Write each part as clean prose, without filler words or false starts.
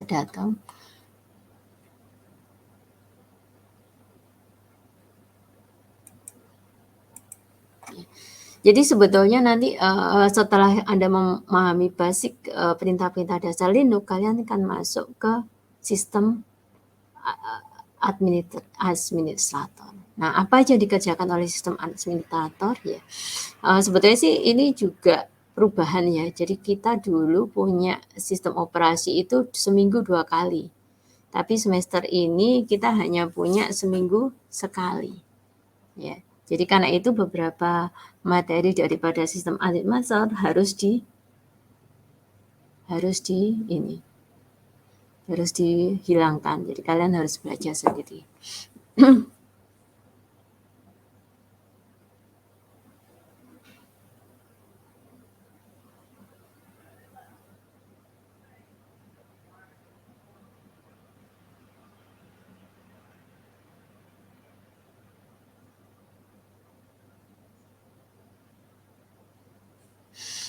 datang. Jadi sebetulnya nanti setelah Anda memahami basic perintah-perintah dasar Linux, kalian akan masuk ke sistem administrator. Nah, apa aja dikerjakan oleh sistem administrator ya? Sebetulnya sih ini juga perubahan ya. Jadi kita dulu punya sistem operasi itu seminggu 2 kali. Tapi semester ini kita hanya punya seminggu sekali. Ya. Jadi karena itu beberapa materi daripada sistem administrator harus dihilangkan. Jadi kalian harus belajar sendiri.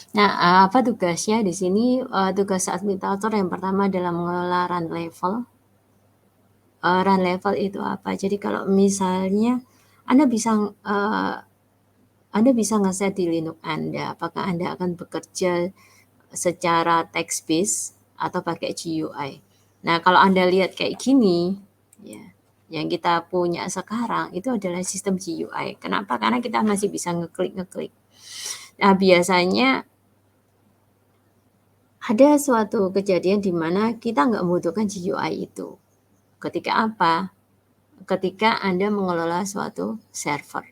Nah, apa tugasnya di sini? Tugas administrator yang pertama adalah mengelola run level. Run level itu apa? Jadi kalau misalnya Anda bisa ngeset di Linux Anda, apakah Anda akan bekerja secara text based atau pakai GUI. Nah, kalau Anda lihat kayak gini, ya, yang kita punya sekarang itu adalah sistem GUI. Kenapa? Karena kita masih bisa ngeklik. Nah, biasanya ada suatu kejadian di mana kita nggak membutuhkan GUI itu. Ketika apa? Ketika Anda mengelola suatu server.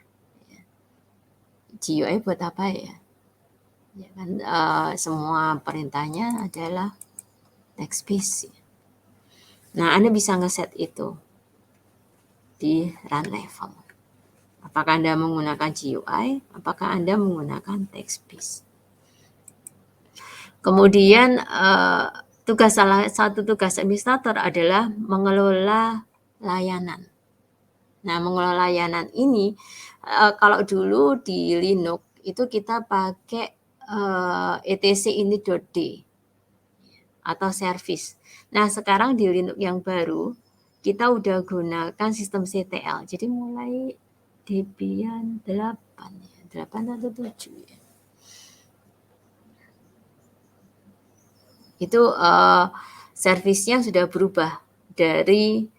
GUI buat apa ya? Ya kan, semua perintahnya adalah text based. Nah, Anda bisa ngeset itu di run level. Apakah Anda menggunakan GUI? Apakah Anda menggunakan text based? Kemudian salah satu tugas administrator adalah mengelola layanan. Nah, mengelola layanan ini kalau dulu di Linux itu kita pakai etc ini.d atau service. Nah, sekarang di Linux yang baru kita udah gunakan sistem CTL. Jadi mulai Debian 8 ya, 8 atau 7 ya. Itu servisnya sudah berubah dari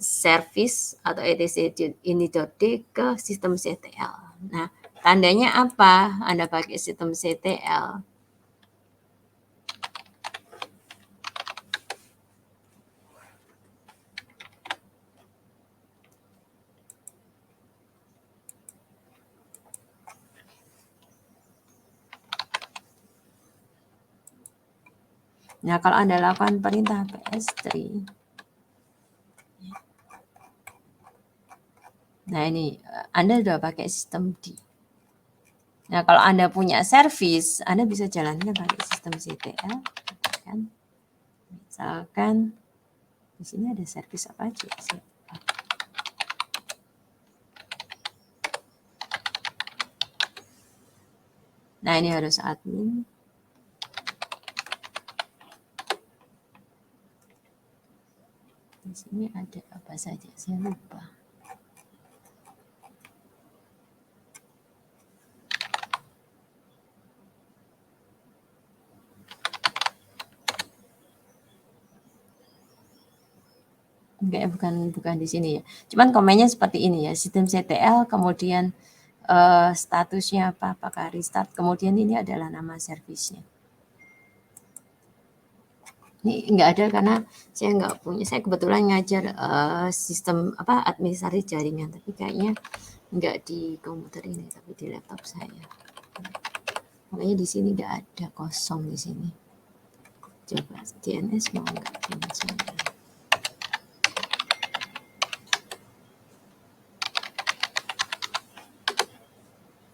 service atau etc ini.d ke sistem CTL. Nah, tandanya apa Anda pakai sistem CTL? Nah, kalau Anda lakukan perintah ps3, nah ini Anda sudah pakai sistem D. Nah, kalau Anda punya service, Anda bisa jalankan pakai sistem CTL. Kan? Misalkan di sini ada service apa aja? Nah, ini harus admin. Di sini ada apa saja? Saya lupa. Enggak, bukan di sini ya. Cuman komennya seperti ini ya, sistem CTL, kemudian statusnya apa, apakah restart, kemudian ini adalah nama servisnya. Ini enggak ada karena saya enggak punya, saya kebetulan ngajar sistem administrasi jaringan, tapi kayaknya enggak di komputer ini, tapi di laptop saya. Makanya di sini enggak ada, kosong di sini. Coba DNS mau enggak DNS mau enggak.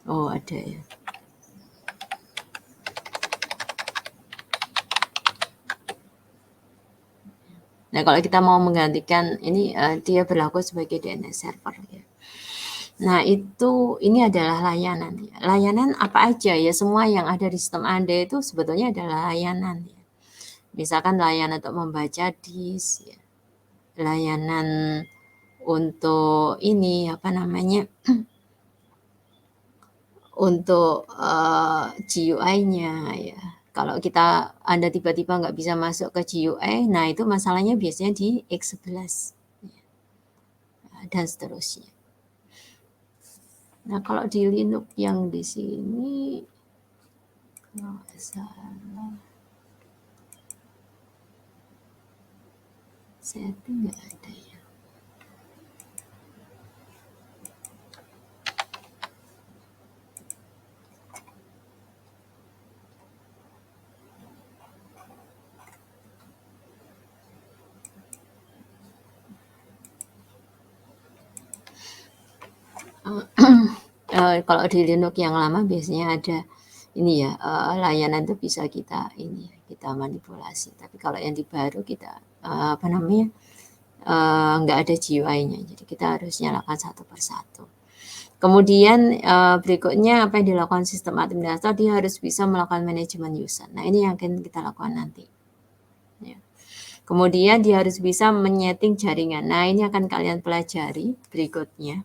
Oh, ada ya. Nah, kalau kita mau menggantikan ini dia berlaku sebagai DNS server ya. Nah, ini adalah layanan ya. Layanan apa aja ya? Semua yang ada di sistem Anda itu sebetulnya adalah layanan ya. Misalkan layanan untuk membaca disk, ya. Layanan untuk ini, apa namanya, untuk GUI-nya ya. Kalau Anda tiba-tiba nggak bisa masuk ke GUI, nah itu masalahnya biasanya di X11 dan seterusnya. Nah kalau di Linux yang di sini, kalau nggak salah, setting nggak ada ya. Kalau di Linux yang lama biasanya ada ini ya, layanan itu bisa kita manipulasi. Tapi kalau yang di baru kita apa namanya, nggak ada GUI-nya, jadi kita harus nyalakan satu persatu. Kemudian berikutnya apa yang dilakukan sistem administrator, dia harus bisa melakukan manajemen user. Nah ini yang akan kita lakukan nanti. Ya. Kemudian dia harus bisa menyeting jaringan. Nah ini akan kalian pelajari berikutnya.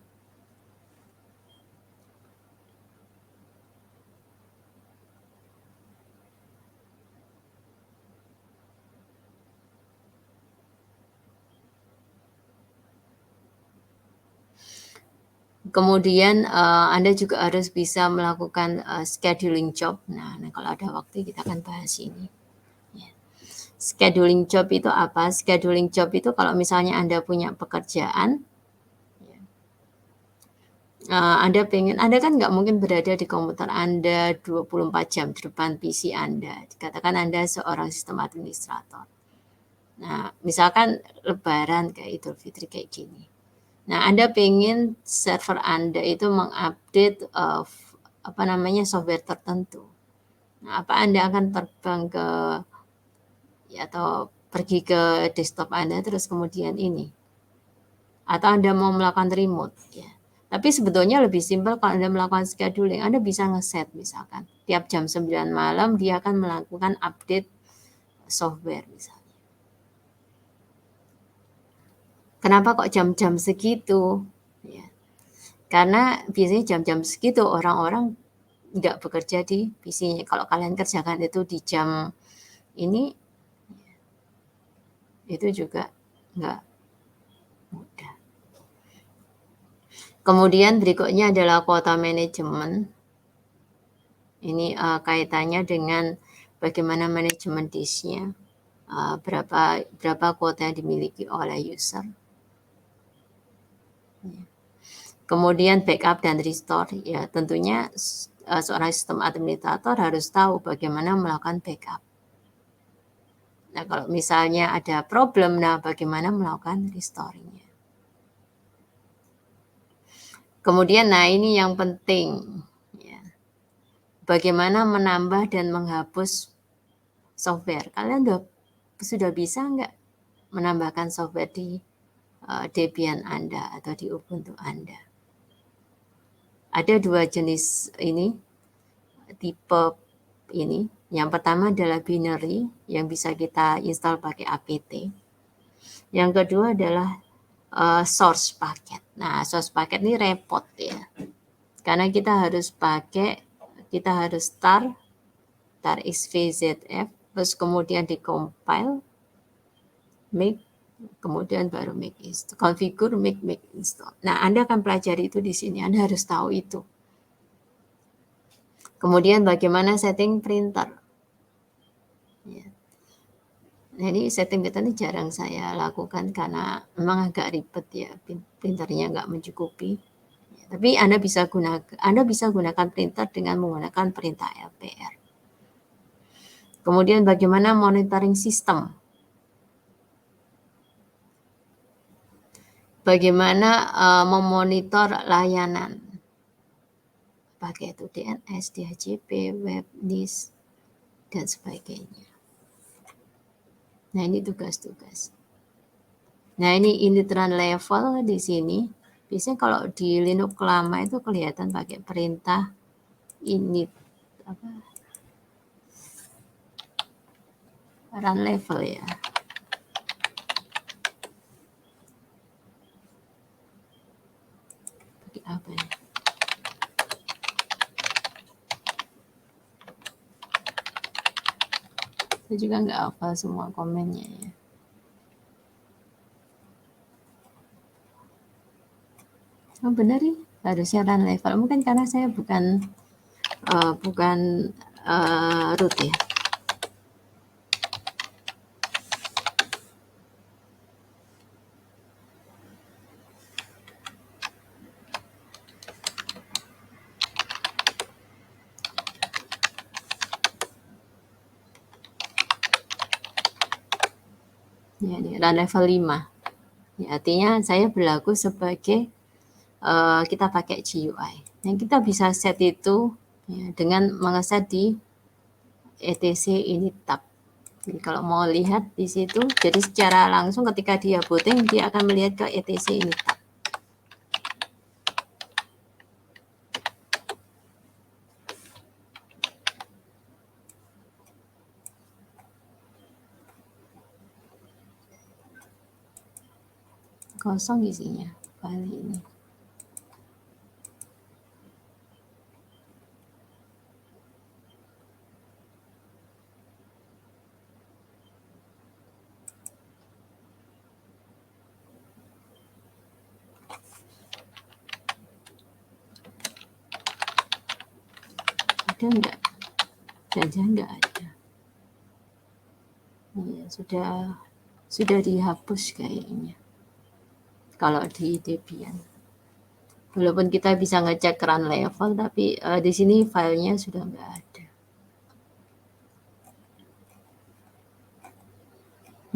Kemudian Anda juga harus bisa melakukan scheduling job. Nah, kalau ada waktu kita akan bahas ini. Ya. Scheduling job itu apa? Scheduling job itu kalau misalnya Anda punya pekerjaan, Anda kan nggak mungkin berada di komputer Anda 24 jam di depan PC Anda. Katakan Anda seorang sistem administrator. Nah, misalkan Lebaran kayak Idul Fitri kayak gini. Nah, Anda pengen server Anda itu mengupdate software tertentu. Nah, apa Anda akan terbang atau pergi ke desktop Anda terus kemudian ini? Atau Anda mau melakukan remote ya. Tapi sebetulnya lebih simpel kalau Anda melakukan scheduling. Anda bisa ngeset misalkan tiap jam 9 malam dia akan melakukan update software misalnya. Kenapa kok jam-jam segitu? Ya. Karena biasanya jam-jam segitu orang-orang nggak bekerja di PC-nya. Kalau kalian kerjakan itu di jam ini, itu juga nggak mudah. Kemudian berikutnya adalah kuota manajemen. Ini kaitannya dengan bagaimana manajemen disknya, berapa kuota yang dimiliki oleh user. Kemudian backup dan restore, ya tentunya seorang sistem administrator harus tahu bagaimana melakukan backup. Nah kalau misalnya ada problem, nah bagaimana melakukan restoring-nya. Kemudian nah ini yang penting, ya. Bagaimana menambah dan menghapus software. Kalian sudah bisa nggak menambahkan software di Debian Anda atau di Ubuntu Anda? Ada dua jenis ini, tipe ini. Yang pertama adalah binary yang bisa kita install pakai apt. Yang kedua adalah source paket. Nah, source paket ini repot ya. Karena kita harus tar xvzf, terus kemudian di-compile, make, kemudian baru make install, configure, make install. Nah, Anda akan pelajari itu di sini. Anda harus tahu itu. Kemudian bagaimana setting printer. Ya. Nah, ini setting printer ini jarang saya lakukan karena memang agak ribet ya, printernya nggak mencukupi. Ya, tapi Anda bisa gunakan printer dengan menggunakan perintah LPR. Kemudian bagaimana monitoring sistem. Bagaimana memonitor layanan. Pakai itu DNS, DHCP, web, disk, dan sebagainya. Nah, ini tugas-tugas. Nah, ini initran level di sini. Biasanya kalau di Linux lama itu kelihatan pakai perintah init run level ya. Pakai apa ya? Saya juga nggak hafal semua komennya ya. Oh benar ya, harusnya run level. Mungkin karena saya bukan root ya. Ya, di run level 5. Ya, artinya saya berlaku sebagai kita pakai GUI. Yang kita bisa set itu ya, dengan mengeset di etc init tab. Jadi kalau mau lihat di situ, jadi secara langsung ketika dia booting, dia akan melihat ke etc init tab. Kosong isinya kali ini. Ada enggak? Jangan enggak ada. Ya, sudah dihapus kayaknya. Kalau di Debian. Walaupun kita bisa ngecek run level, tapi di sini filenya sudah enggak ada.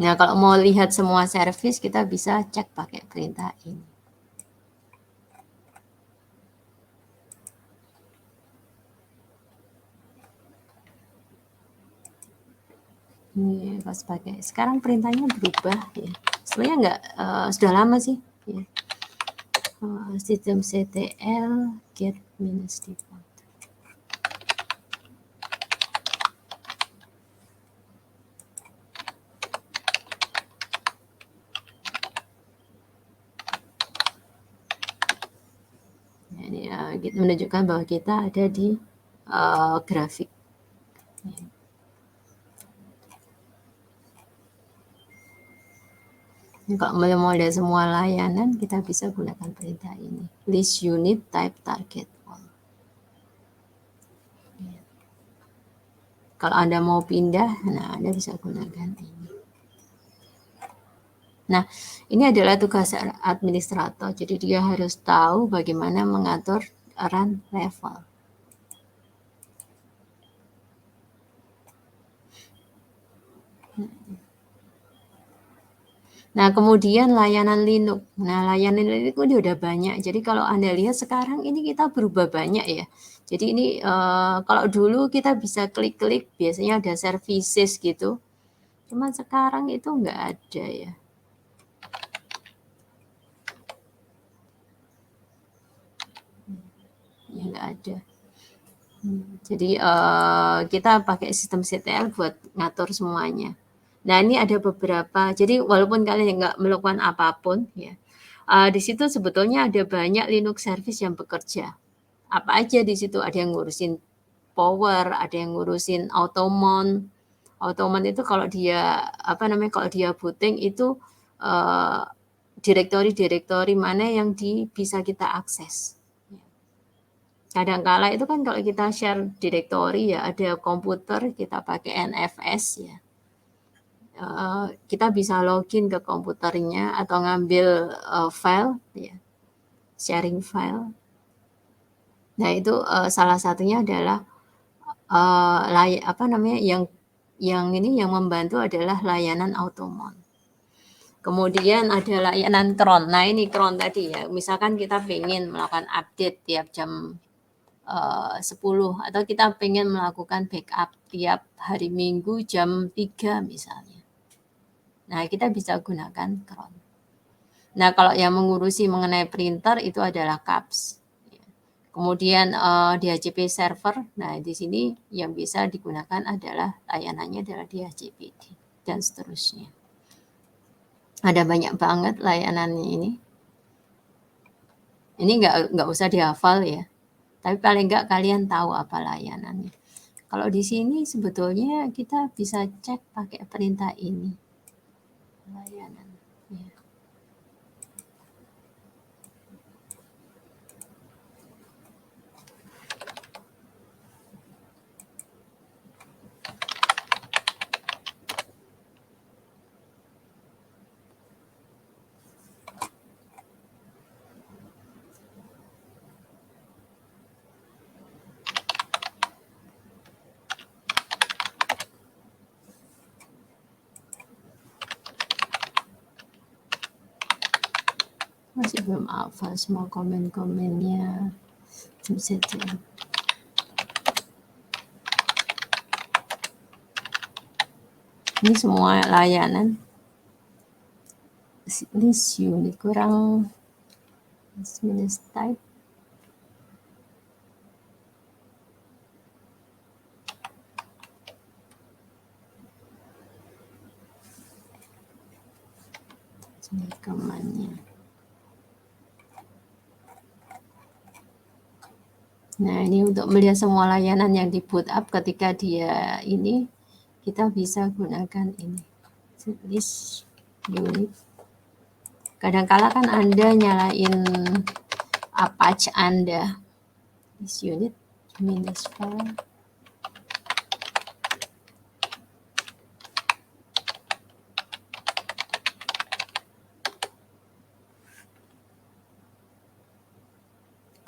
Nah, kalau mau lihat semua service, kita bisa cek pakai perintah ini. Ini pas pakai. Sekarang perintahnya berubah ya. Sebenarnya enggak, sudah lama sih. Ya. Systemctl get -default. Ini menunjukkan bahwa kita ada di grafik. Kalau mau lihat semua layanan, kita bisa gunakan perintah ini. List unit type target all. Kalau Anda mau pindah, nah Anda bisa gunakan ini. Nah, ini adalah tugas administrator. Jadi dia harus tahu bagaimana mengatur run level. Nah, kemudian layanan Linux. Nah, layanan Linux ini udah banyak. Jadi kalau Anda lihat sekarang ini kita berubah banyak ya. Jadi ini kalau dulu kita bisa klik-klik, biasanya ada services gitu. Cuman sekarang itu nggak ada ya. Ya nggak ada. Jadi kita pakai sistem CTL buat ngatur semuanya. Nah, ini ada beberapa. Jadi walaupun kalian nggak melakukan apapun ya, di situ sebetulnya ada banyak Linux service yang bekerja. Apa aja di situ? Ada yang ngurusin power, ada yang ngurusin automon. Automon itu kalau dia apa namanya? Kalau dia booting itu direktori-direktori mana yang bisa kita akses. Kadangkala itu kan kalau kita share direktori ya ada komputer kita pakai NFS ya. Kita bisa login ke komputernya atau ngambil file ya, sharing file. Nah itu salah satunya adalah apa namanya yang membantu adalah layanan Automon. Kemudian ada layanan cron. Nah ini cron tadi ya. Misalkan kita ingin melakukan update tiap jam 10 atau kita pengen melakukan backup tiap hari Minggu jam 3 misalnya. Nah, kita bisa gunakan cron. Nah, kalau yang mengurusi mengenai printer itu adalah CAPS. Kemudian DHCP server. Nah, di sini yang bisa digunakan adalah layanannya adalah DHCPD. dan seterusnya. Ada banyak banget layanannya ini. Ini nggak usah dihafal ya, tapi paling nggak kalian tahu apa layanannya. Kalau di sini sebetulnya kita bisa cek pakai perintah ini. Layanan. Ya. Masih belum hafal semua komen-komennya. Bisa tuh. Ini semua layanan. List unit kurang minus type. Ini rekamannya. Nah, ini untuk melihat semua layanan yang di boot up ketika dia ini, kita bisa gunakan ini. List unit. Kadang-kala kan Anda nyalain Apache Anda. List unit minus file.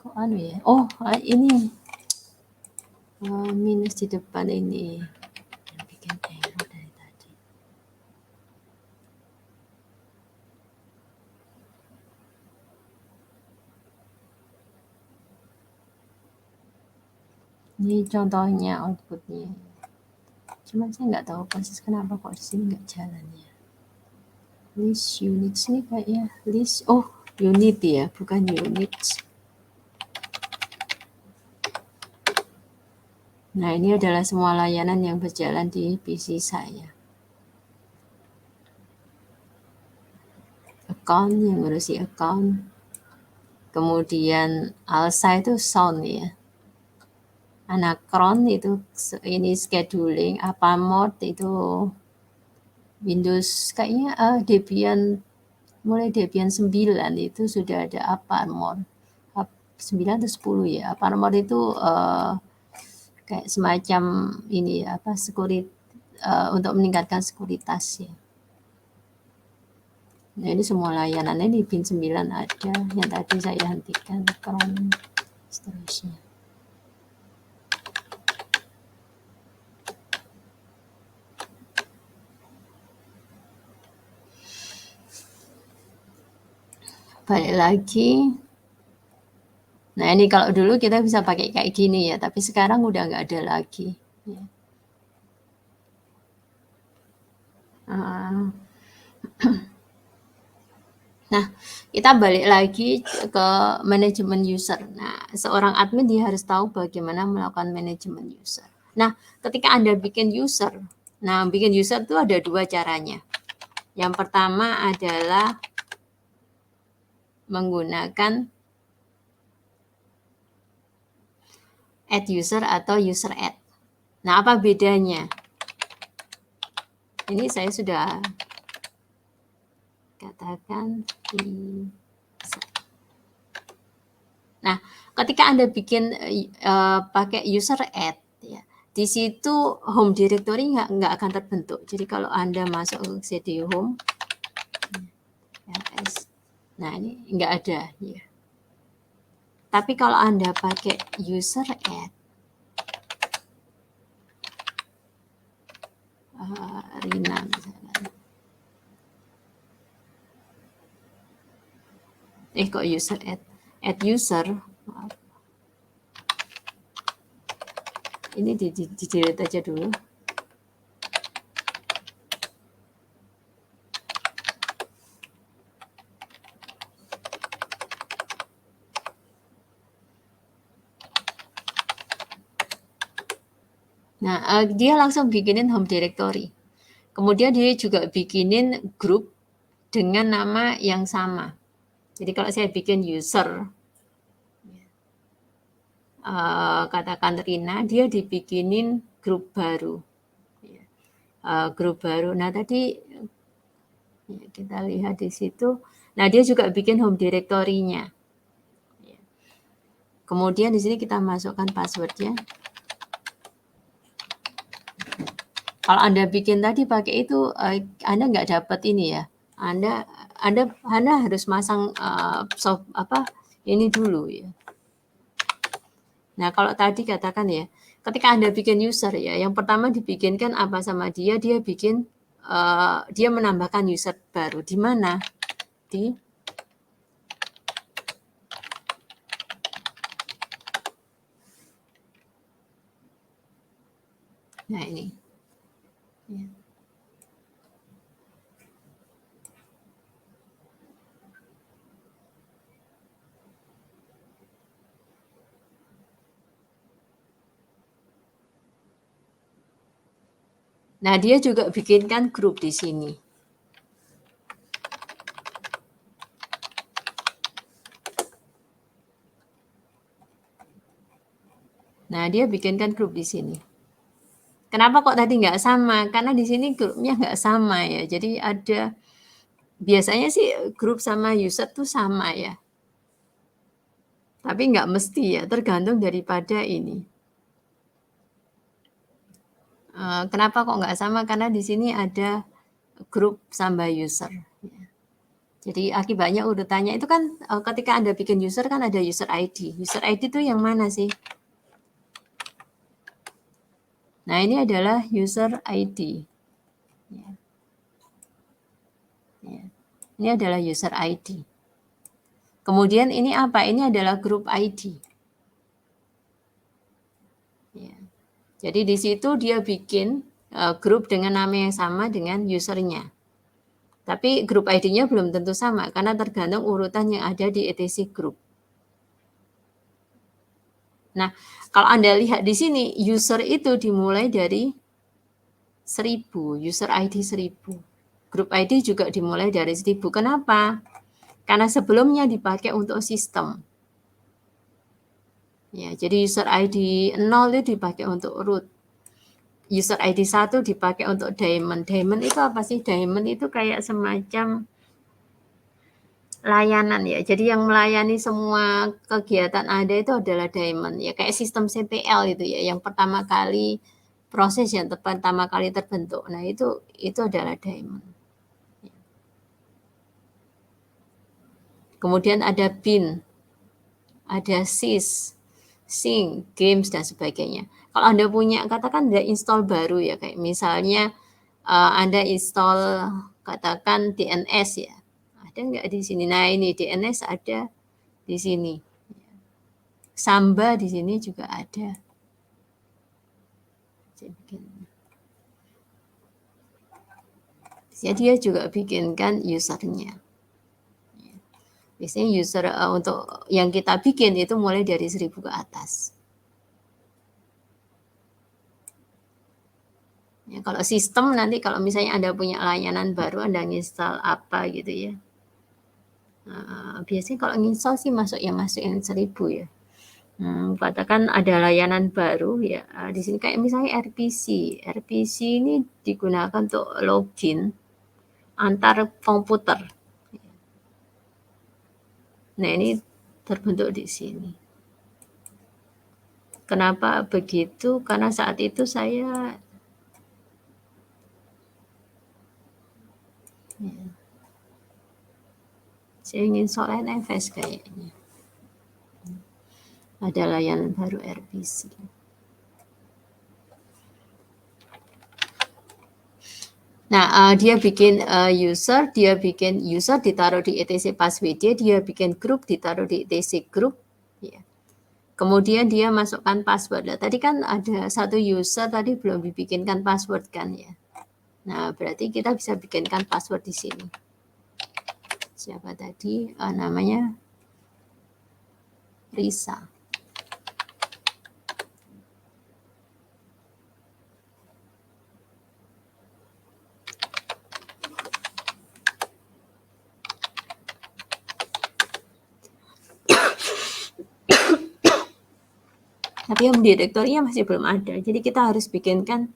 Kok anu ya? Oh, ini minus di depan ini yang bikin error dari tadi. Ini contohnya outputnya. Cuman saya nggak tahu persis kenapa kok di sini nggak jalan ya. List unit sini kayaknya list. Oh, unit ya, bukan units. Nah, ini adalah semua layanan yang berjalan di PC saya. Account yang ngurusi account. Kemudian ALSA itu sound ya. Anacron itu ini scheduling. Apamod itu Windows kayaknya Debian, mulai Debian 9 itu sudah ada Apamod. 9 atau 10 ya. Apamod itu kayak semacam ini apa untuk meningkatkan sekuritas ya. Nah, ini semua layanannya di pin 9 ada yang tadi saya hentikan Chrome seterusnya. Balik lagi. Nah, ini kalau dulu kita bisa pakai kayak gini ya, tapi sekarang udah nggak ada lagi. Ya. Nah, kita balik lagi ke manajemen user. Nah, seorang admin dia harus tahu bagaimana melakukan manajemen user. Nah, ketika Anda bikin user, bikin user itu ada dua caranya. Yang pertama adalah menggunakan add user atau user add. Nah, apa bedanya? Ini saya sudah katakan di. Nah, ketika Anda bikin pakai user add, ya, di situ home directory nggak akan terbentuk. Jadi kalau Anda masuk ke cd home, ls, nah ini nggak ada. Ya. Tapi kalau Anda pakai user add, Rina misalnya. Kok user add user, maaf. Ini di delete aja dulu. Nah, dia langsung bikinin home directory. Kemudian dia juga bikinin grup dengan nama yang sama. Jadi kalau saya bikin user, katakan Rina, dia dibikinin grup baru. Grup baru. Nah tadi kita lihat di situ. Nah dia juga bikin home directory-nya. Kemudian di sini kita masukkan passwordnya. Kalau Anda bikin tadi pakai itu, Anda nggak dapat ini ya. Anda harus masang ini dulu ya. Nah kalau tadi katakan ya, ketika Anda bikin user ya, yang pertama dibikinkan apa sama dia bikin dia menambahkan user baru di mana? Nah ini. Ya. Nah, dia juga bikinkan grup di sini. Nah, dia bikinkan grup di sini. Kenapa kok tadi nggak sama? Karena di sini grupnya nggak sama ya. Jadi ada, biasanya sih grup sama user tuh sama ya. Tapi nggak mesti ya, tergantung daripada ini. Kenapa kok nggak sama? Karena di sini ada grup sama user. Jadi akibatnya urutannya itu kan ketika Anda bikin user kan ada user ID. User ID itu yang mana sih? Nah, ini adalah user ID. Ya. Ini adalah user ID. Kemudian ini apa? Ini adalah grup ID. Ya. Jadi di situ dia bikin grup dengan nama yang sama dengan usernya. Tapi grup ID-nya belum tentu sama karena tergantung urutan yang ada di etc group. Nah, kalau Anda lihat di sini, user itu dimulai dari 1000, user ID 1000. Grup ID juga dimulai dari 1000. Kenapa? Karena sebelumnya dipakai untuk sistem. Ya, jadi user ID 0 itu dipakai untuk root. User ID 1 dipakai untuk daemon. Daemon itu apa sih? Daemon itu kayak semacam layanan ya. Jadi yang melayani semua kegiatan Anda itu adalah daemon ya, kayak sistem CTL itu ya, yang pertama kali proses yang pertama kali terbentuk. Nah, itu adalah daemon. Kemudian ada bin, ada sys, sync, games dan sebagainya. Kalau Anda punya, katakan Anda install baru ya, kayak misalnya Anda install katakan DNS ya. Ada nggak di sini? Nah, ini DNS ada di sini. Samba di sini juga ada. Jadi dia juga bikinkan usernya. Biasanya user untuk yang kita bikin itu mulai dari 1000 ke atas. Ya, kalau sistem nanti kalau misalnya Anda punya layanan baru, Anda install apa gitu ya. Biasanya kalau install sih masuk yang 1000 ya. Katakan ada layanan baru ya, di sini kayak misalnya RPC. RPC ini digunakan untuk login antar komputer. Nah, ini terbentuk di sini. Kenapa begitu? Karena saat itu saya ingin soal NFS kayaknya. Ada layanan baru RPC. Nah, dia bikin user ditaruh di etc password, dia bikin grup ditaruh di etc group. Ya. Kemudian dia masukkan password. Nah, tadi kan ada satu user tadi belum dibikinkan password kan ya. Nah, berarti kita bisa bikinkan password di sini. Siapa tadi? Namanya Risa. Tapi home directory-nya masih belum ada. Jadi kita harus bikinkan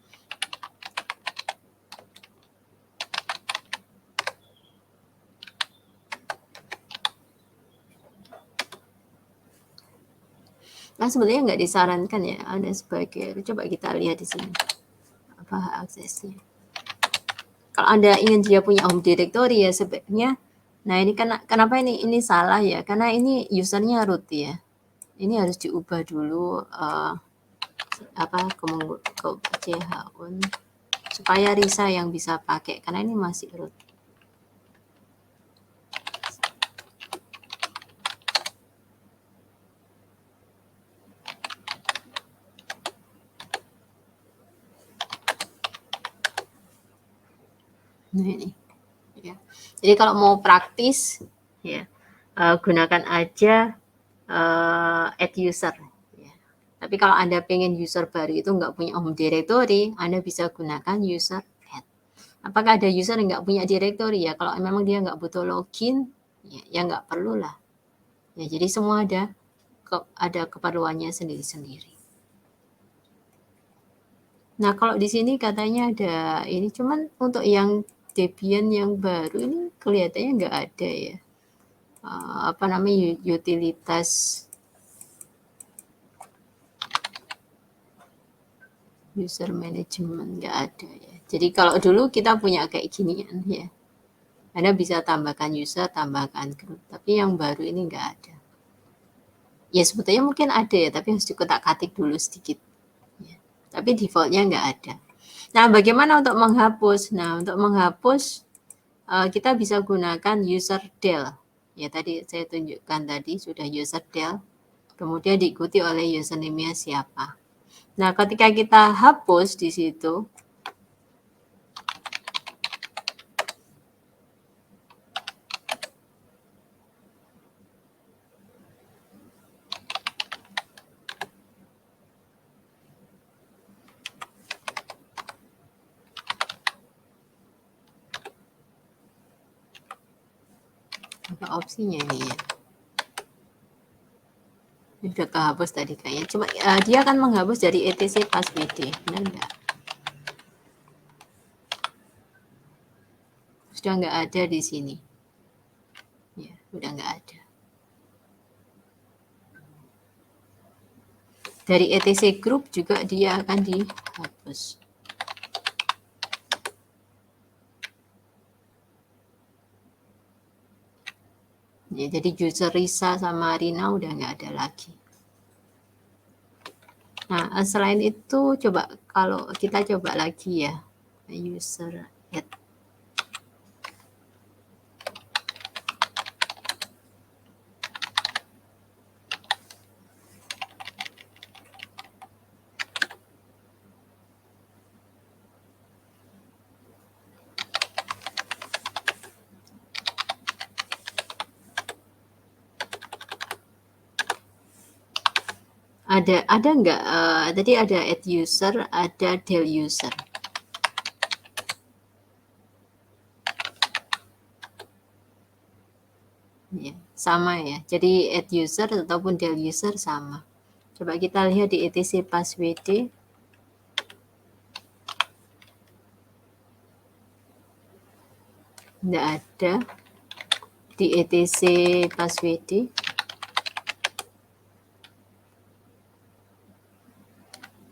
sebenarnya nggak disarankan ya, ada sebagai, coba kita lihat di sini apa aksesnya. Kalau Anda ingin dia punya home directory ya sebaiknya, nah ini kenapa ini salah ya, karena ini usernya root ya. Ini harus diubah dulu apa ke chun supaya Risa yang bisa pakai, karena ini masih root. Nah ini ya. Jadi kalau mau praktis ya gunakan aja add user ya. Tapi kalau Anda pengen user baru itu nggak punya home directory, Anda bisa gunakan user add. Apakah ada user yang nggak punya directory ya? Kalau memang dia nggak butuh login, ya nggak perlu lah. Ya, jadi semua ada keperluannya sendiri-sendiri. Nah, kalau di sini katanya ada ini, cuman untuk yang Debian yang baru ini kelihatannya nggak ada ya. Apa namanya utilitas user management nggak ada ya. Jadi kalau dulu kita punya kayak ginian ya. Anda bisa tambahkan user, tambahkan group, tapi yang baru ini nggak ada. Ya sebetulnya mungkin ada ya, tapi harus dikotak-katik dulu sedikit. Ya. Tapi defaultnya nggak ada. Nah, bagaimana untuk menghapus? Nah, untuk menghapus kita bisa gunakan user del. Ya tadi saya tunjukkan tadi sudah user del. Kemudian diikuti oleh username-nya siapa. Nah, ketika kita hapus di situ, apa opsinya ini ya? Ini sudah kehapus tadi kayaknya. Cuma dia akan menghapus dari etc passwd, benar nggak? Sudah nggak ada di sini. Ya, udah nggak ada. Dari etc group juga dia akan dihapus. Ya, jadi user Risa sama Rina udah nggak ada lagi. Nah, selain itu coba kalau kita coba lagi ya, user add. Ada nggak? Tadi ada add user, ada del user. Ya, sama ya. Jadi add user ataupun del user sama. Coba kita lihat di etc passwd. Nggak ada. Di etc passwd.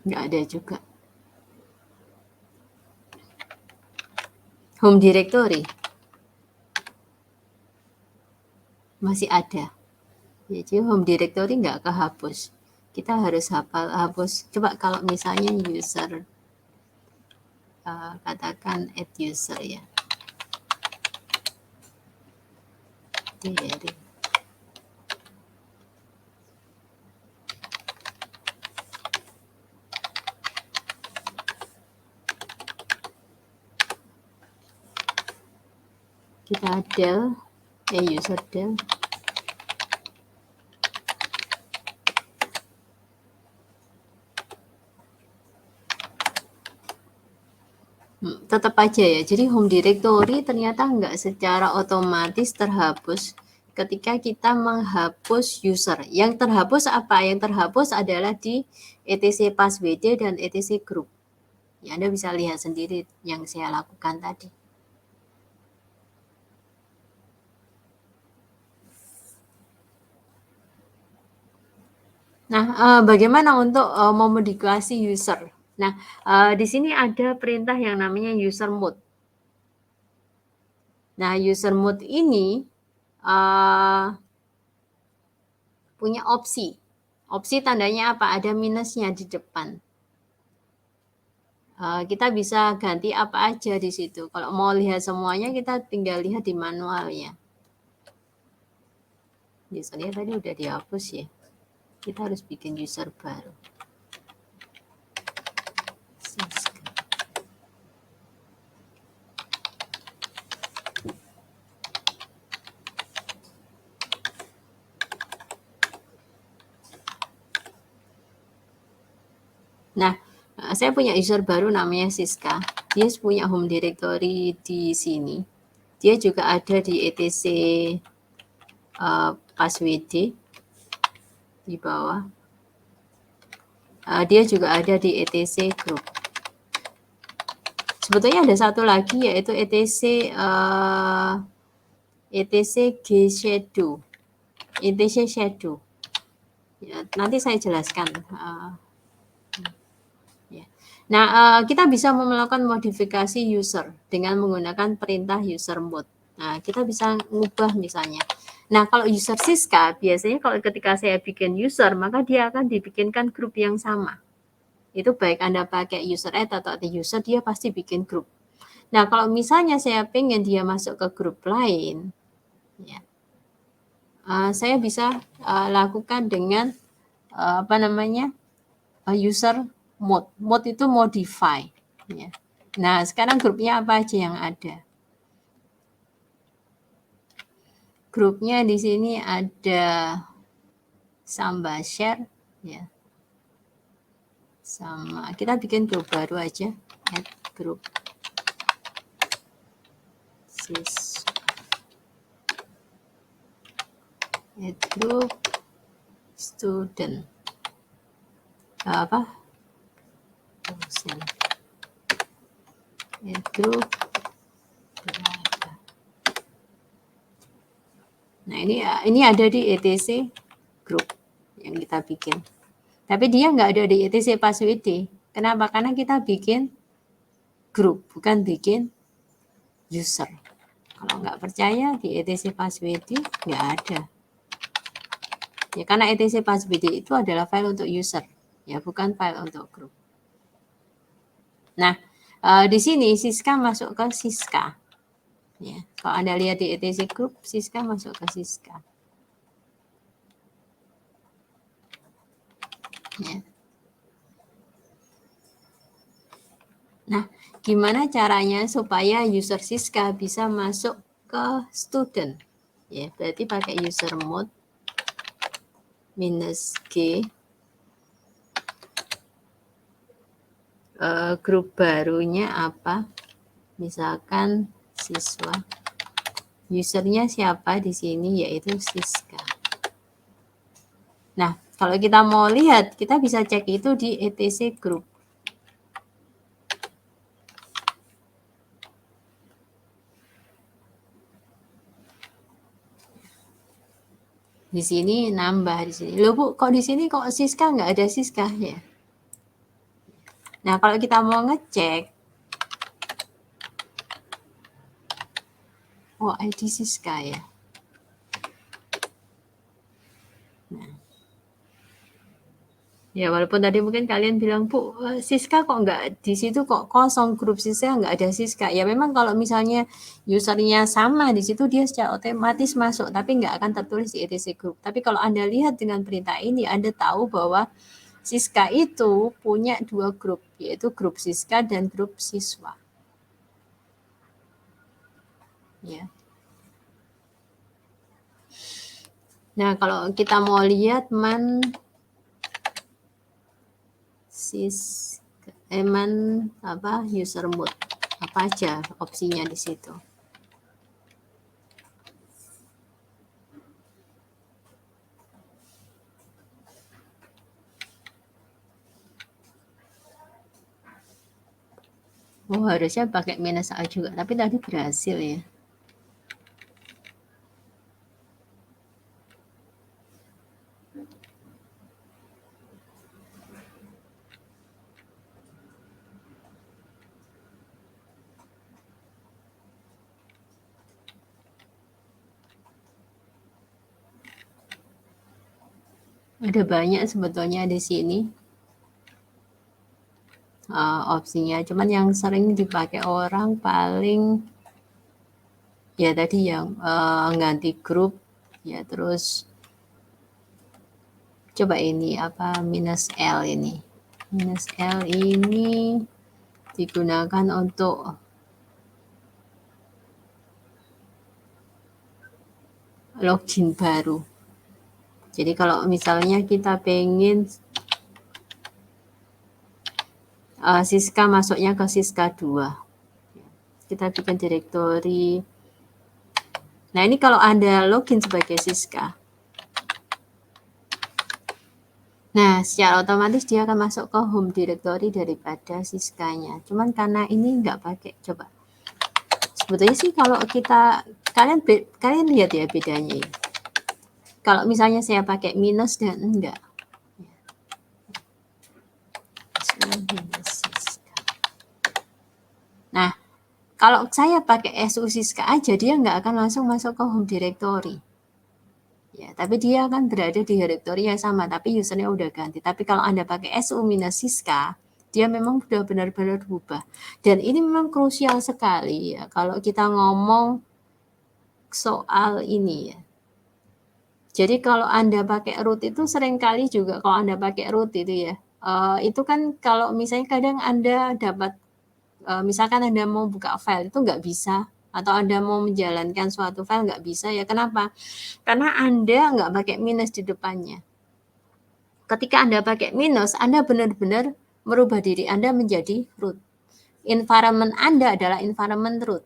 Nggak ada juga. Home directory masih ada. Jadi home directory nggak kehapus. Kita harus hapus. Coba kalau misalnya user, katakan add user ya. Dari kita del user del tetap aja ya. Jadi home directory ternyata nggak secara otomatis terhapus ketika kita menghapus user. Yang terhapus apa? Yang terhapus adalah di etc passwd dan etc group. Ya, Anda bisa lihat sendiri yang saya lakukan tadi. Nah, bagaimana untuk memodifikasi user? Nah, di sini ada perintah yang namanya user mode. Nah, user mode ini punya opsi. Opsi tandanya apa? Ada minusnya di depan. Kita bisa ganti apa aja di situ. Kalau mau lihat semuanya, kita tinggal lihat di manualnya. Usernya tadi udah dihapus ya. Kita harus bikin user baru. Nah, saya punya user baru namanya Siska. Dia punya home directory di sini. Dia juga ada di etc passwd di bawah. Dia juga ada di etc group. Sebetulnya ada satu lagi yaitu etc gshadow. etc shadow. Ya, nanti saya jelaskan. Nah, kita bisa melakukan modifikasi user dengan menggunakan perintah user mode. Nah, kita bisa mengubah misalnya. Nah, kalau user Siska, biasanya kalau ketika saya bikin user, maka dia akan dibikinkan grup yang sama. Itu baik Anda pakai user add atau ada user, dia pasti bikin grup. Nah, kalau misalnya saya pengen dia masuk ke grup lain, ya, saya bisa lakukan dengan user mode. Mode itu modify. Ya. Nah, sekarang grupnya apa aja yang ada? Grupnya di sini ada Samba Share, ya. Sama kita bikin grup baru aja, add group add group student apa? Dosen. Add group berapa? Nah, ini ada di etc group yang kita bikin. Tapi dia nggak ada di etc passwd. Kenapa? Karena kita bikin grup, bukan bikin user. Kalau nggak percaya di etc passwd nggak ada. Ya, karena etc passwd itu adalah file untuk user, ya bukan file untuk grup. Nah, di sini Siska masuk ke Siska. Ya, kalau Anda lihat di etc group, Siska masuk ke Siska. Ya. Nah, gimana caranya supaya user Siska bisa masuk ke student? Ya, berarti pakai user mode -G grup barunya apa? Misalkan siswa. Usernya siapa di sini? Yaitu Siska. Nah, kalau kita mau lihat, kita bisa cek itu di etc group. Di sini nambah di sini. Loh Bu, kok di sini kok Siska nggak ada Siska ya? Nah, kalau kita mau ngecek, oh ID Siska ya. Nah, ya walaupun tadi mungkin kalian bilang, Bu, Siska kok nggak di situ kok kosong, grup Siska nggak ada Siska. Ya memang kalau misalnya usernya sama di situ dia secara otomatis masuk, tapi nggak akan tertulis di etc group. Tapi kalau Anda lihat dengan perintah ini, Anda tahu bahwa Siska itu punya dua grup, yaitu grup Siska dan grup siswa. Ya. Nah, kalau kita mau lihat user mode, apa aja opsinya di situ. Oh, harusnya pakai minus A juga, tapi tadi berhasil ya. Ada banyak sebetulnya di sini opsinya. Cuman yang sering dipakai orang paling ya tadi yang ganti grup ya, terus coba ini apa minus L ini. Minus L ini digunakan untuk login baru. Jadi kalau misalnya kita pengen Siska masuknya ke Siska 2, kita bikin direktori. Nah, ini kalau Anda login sebagai Siska, nah secara otomatis dia akan masuk ke home directory daripada Siskanya. Cuman karena ini nggak pakai, coba. Sebetulnya sih kalau kalian lihat ya bedanya ini. Kalau misalnya saya pakai minus dan enggak. Nah, kalau saya pakai SU Siska aja, dia nggak akan langsung masuk ke home directory. Ya, tapi dia akan berada di directory yang sama, tapi usernya udah ganti. Tapi kalau Anda pakai SU minus Siska, dia memang sudah benar-benar berubah. Dan ini memang krusial sekali ya, kalau kita ngomong soal ini ya. Jadi kalau Anda pakai root itu seringkali juga kalau Anda pakai root itu ya, itu kan kalau misalnya kadang Anda dapat, misalkan Anda mau buka file itu nggak bisa, atau Anda mau menjalankan suatu file nggak bisa ya. Kenapa? Karena Anda nggak pakai minus di depannya. Ketika Anda pakai minus, Anda benar-benar merubah diri Anda menjadi root. Environment Anda adalah environment root.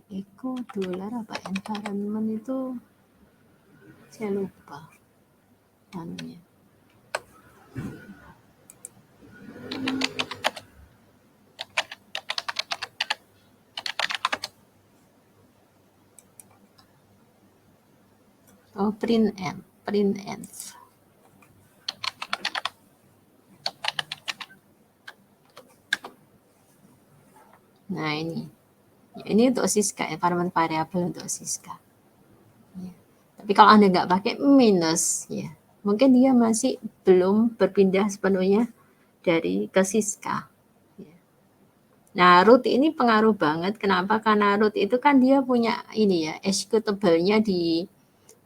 Eco dolar apa environment itu saya lupa namanya. Oh, print env. Nah ini untuk Siska, environment variable untuk Siska. Ya. Tapi kalau Anda nggak pakai minus, ya mungkin dia masih belum berpindah sepenuhnya dari ke Siska. Nah, root ini pengaruh banget. Kenapa? Karena root itu kan dia punya ini ya, executable-nya di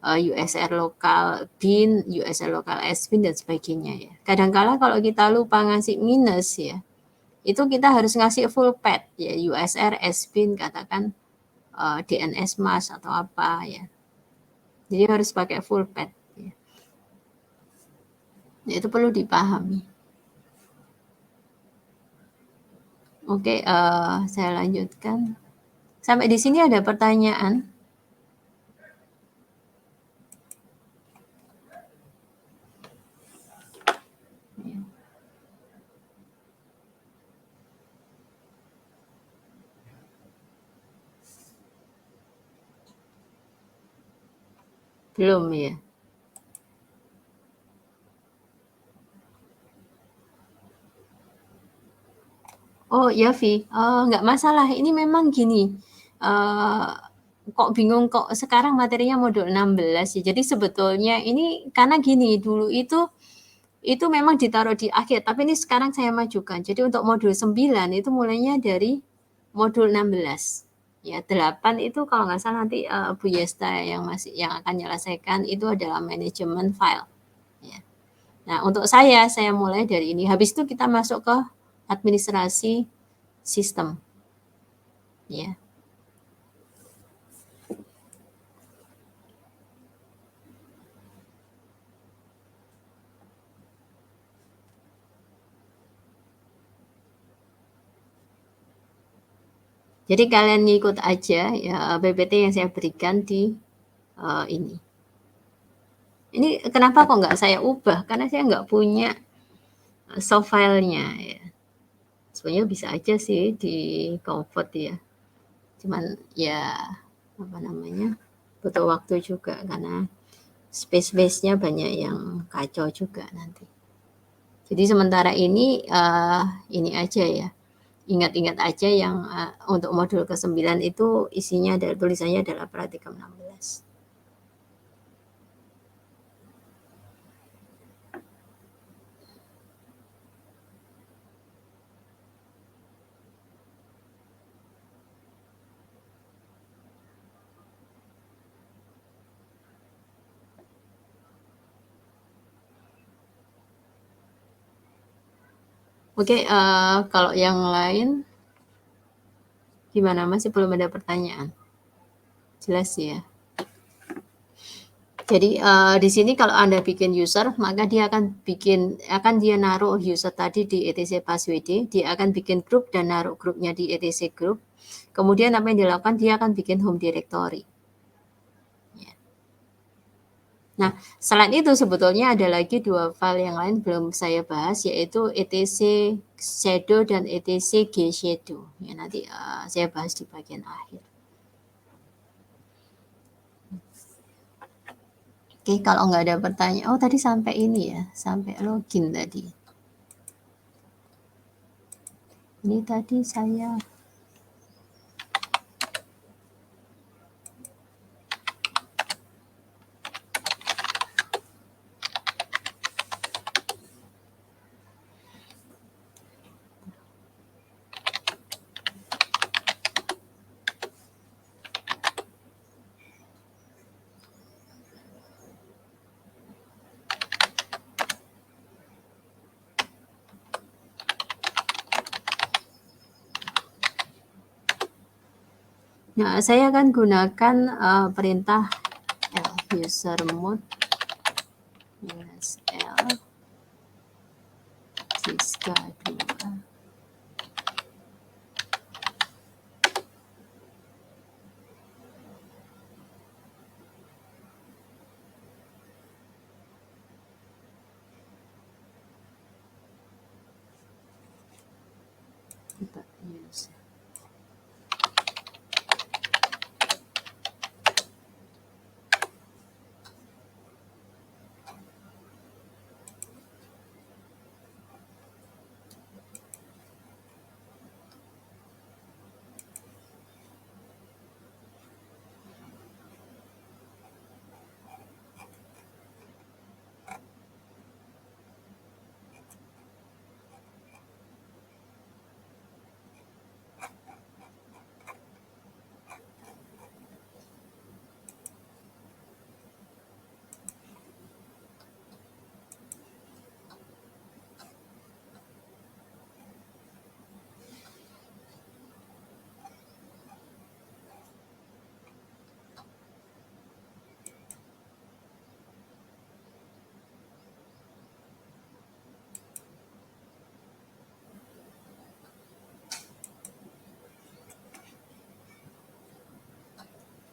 USR lokal bin, USR lokal sbin dan sebagainya ya. Kadang-kala kalau kita lupa ngasih minus ya, itu kita harus ngasih full path ya, USR sbin katakan DNS mas atau apa ya. Jadi harus pakai full path ya. Itu perlu dipahami. Oke, saya lanjutkan. Sampai di sini ada pertanyaan? Belum ya? Oh ya Vi, nggak masalah. Ini memang gini, kok bingung kok sekarang materinya modul 16 ya. Jadi sebetulnya ini karena gini, dulu itu memang ditaruh di akhir, tapi ini sekarang saya majukan. Jadi untuk modul 9 itu mulainya dari modul 16. Ya, 8 itu kalau nggak salah nanti Bu Yesta yang akan menyelesaikan itu adalah manajemen file. Ya. Nah, untuk saya mulai dari ini. Habis itu kita masuk ke administrasi sistem. Ya. Jadi kalian ngikut aja ya PPT yang saya berikan di ini. Ini kenapa kok nggak saya ubah? Karena saya nggak punya soft filenya ya. Sebenarnya bisa aja sih di convert ya. Cuman ya apa namanya butuh waktu juga karena space-nya banyak yang kacau juga nanti. Jadi sementara ini aja ya. Ingat-ingat aja yang untuk modul ke-9 itu isinya adalah tulisannya adalah praktikum 16. Oke, kalau yang lain gimana? Masih belum ada pertanyaan? Jelas ya. Jadi di sini kalau Anda bikin user, maka dia akan dia naruh user tadi di etc passwd, dia akan bikin grup dan naruh grupnya di etc group. Kemudian apa yang dilakukan? Dia akan bikin home directory. Ya. Nah, selain itu sebetulnya ada lagi 2 file yang lain belum saya bahas, yaitu etc shadow dan etc gshadow. Ya, nanti saya bahas di bagian akhir. Oke, kalau nggak ada pertanyaan, oh tadi sampai ini ya, sampai login tadi. Ini tadi saya Nah, saya akan gunakan perintah usermod -l Siska 2. Kita use.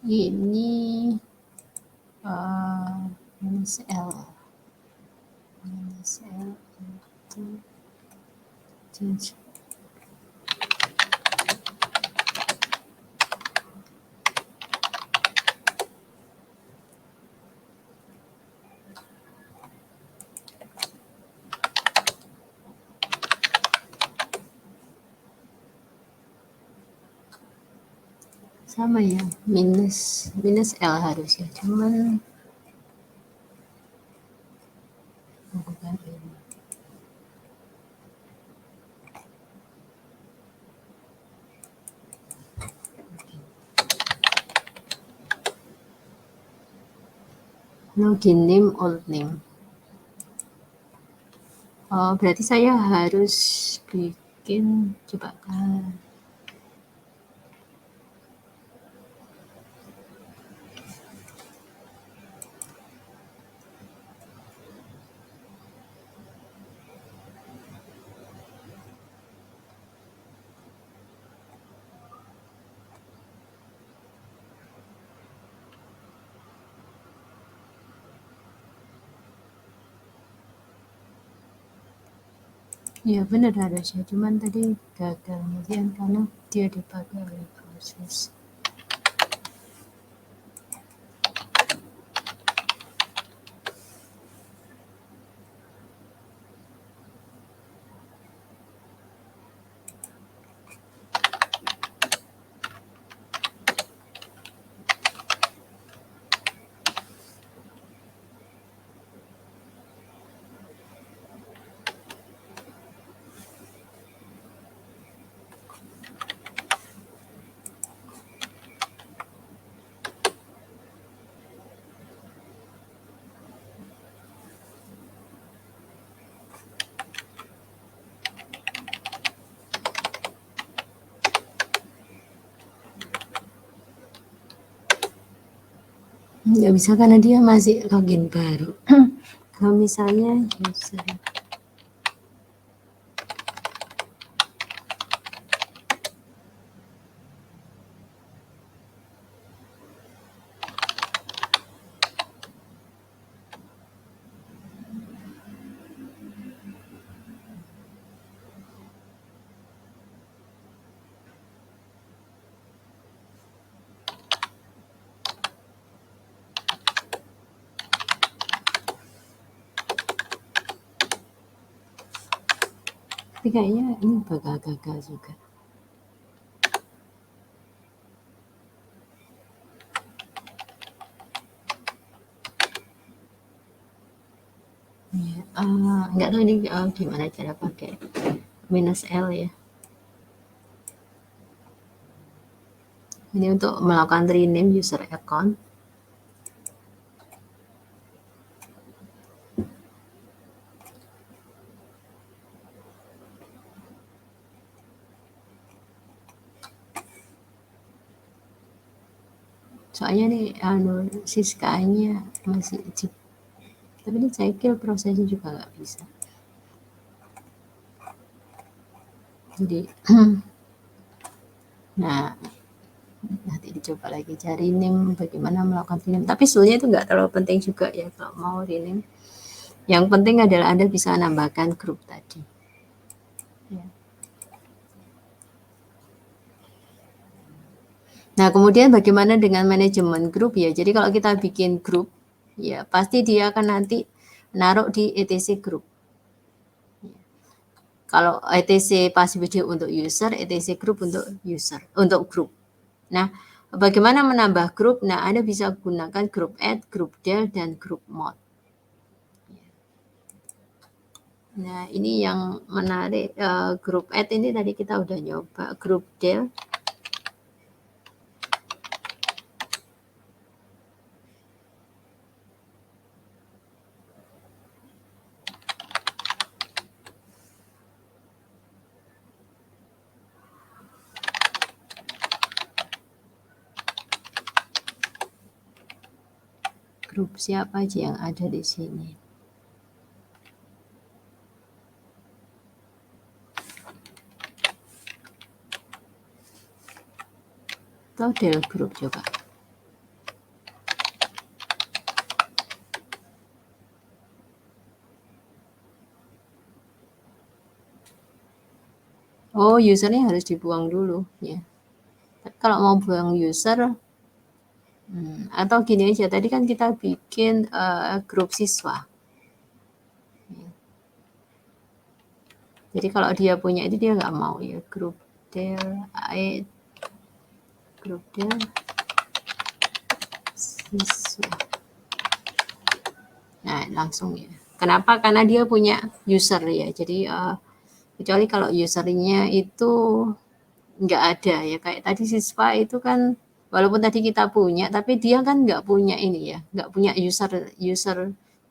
Ini -l itu change. Sama ya, minus L harusnya, cuman bukan ini. Login name, old name. Oh, berarti saya harus bikin, coba kan. Ya benar harusnya, cuman tadi gagal kemudian karena dia dipakai oleh proses. Nggak bisa karena dia masih login baru. Kalau misalnya user tapi kayaknya ini bakal gagal juga. Ya, nggak tahu ini gimana cara pakai -L ya. Ini untuk melakukan rename user account. Soalnya nih Siska-nya masih chip. Tapi ini saya kira prosesnya juga nggak bisa. Jadi nah nanti dicoba lagi cari rename bagaimana melakukan rename. Tapi sebenarnya itu nggak terlalu penting juga ya kalau mau rename. Yang penting adalah Anda bisa nambahkan grup tadi. Ya. Nah, kemudian bagaimana dengan manajemen grup ya? Jadi kalau kita bikin grup, ya pasti dia akan nanti naruh di etc grup. Kalau etc password untuk user, etc grup untuk user, untuk grup. Nah, bagaimana menambah grup? Nah, Anda bisa gunakan grup add, grup del, dan grup mod. Nah, ini yang menarik, grup add ini tadi kita udah nyoba, grup del. Grup siapa aja yang ada di sini? Atau del grup coba. Oh, usernya harus dibuang dulu ya. Tapi kalau mau buang user, atau gini aja, tadi kan kita bikin grup siswa. Jadi kalau dia punya itu dia nggak mau ya, grup del, grup del siswa. Nah, langsung ya. Kenapa? Karena dia punya user ya. Jadi kecuali kalau usernya itu nggak ada ya. Kayak tadi siswa itu kan walaupun tadi kita punya, tapi dia kan nggak punya ini ya, nggak punya user,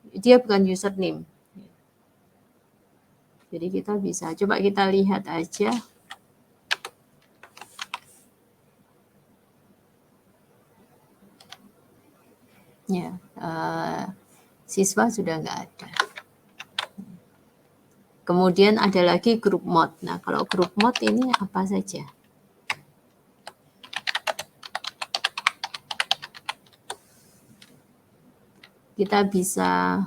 dia bukan username. Jadi kita bisa coba kita lihat aja. Ya, siswa sudah nggak ada. Kemudian ada lagi grup mod. Nah, kalau grup mod ini apa saja? Kita bisa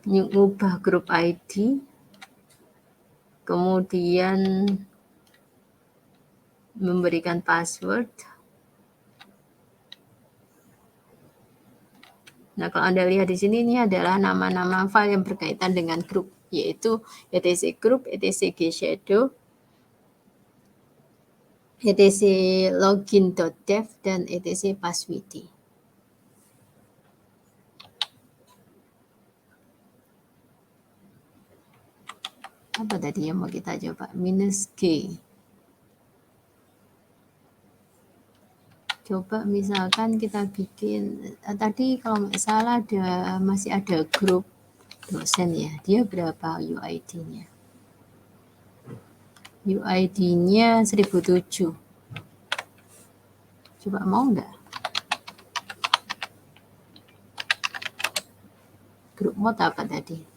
ngubah grup ID, kemudian memberikan password. Nah, kalau Anda lihat di sini, ini adalah nama-nama file yang berkaitan dengan grup, yaitu etc group, etc gshadow, etc login.dev, dan etc passwd. Apa tadi yang mau kita coba? -G. Coba misalkan kita bikin, tadi kalau nggak salah masih ada grup dosen ya. Dia berapa UID-nya? UID-nya 1007. Coba mau nggak? Grup mode apa tadi?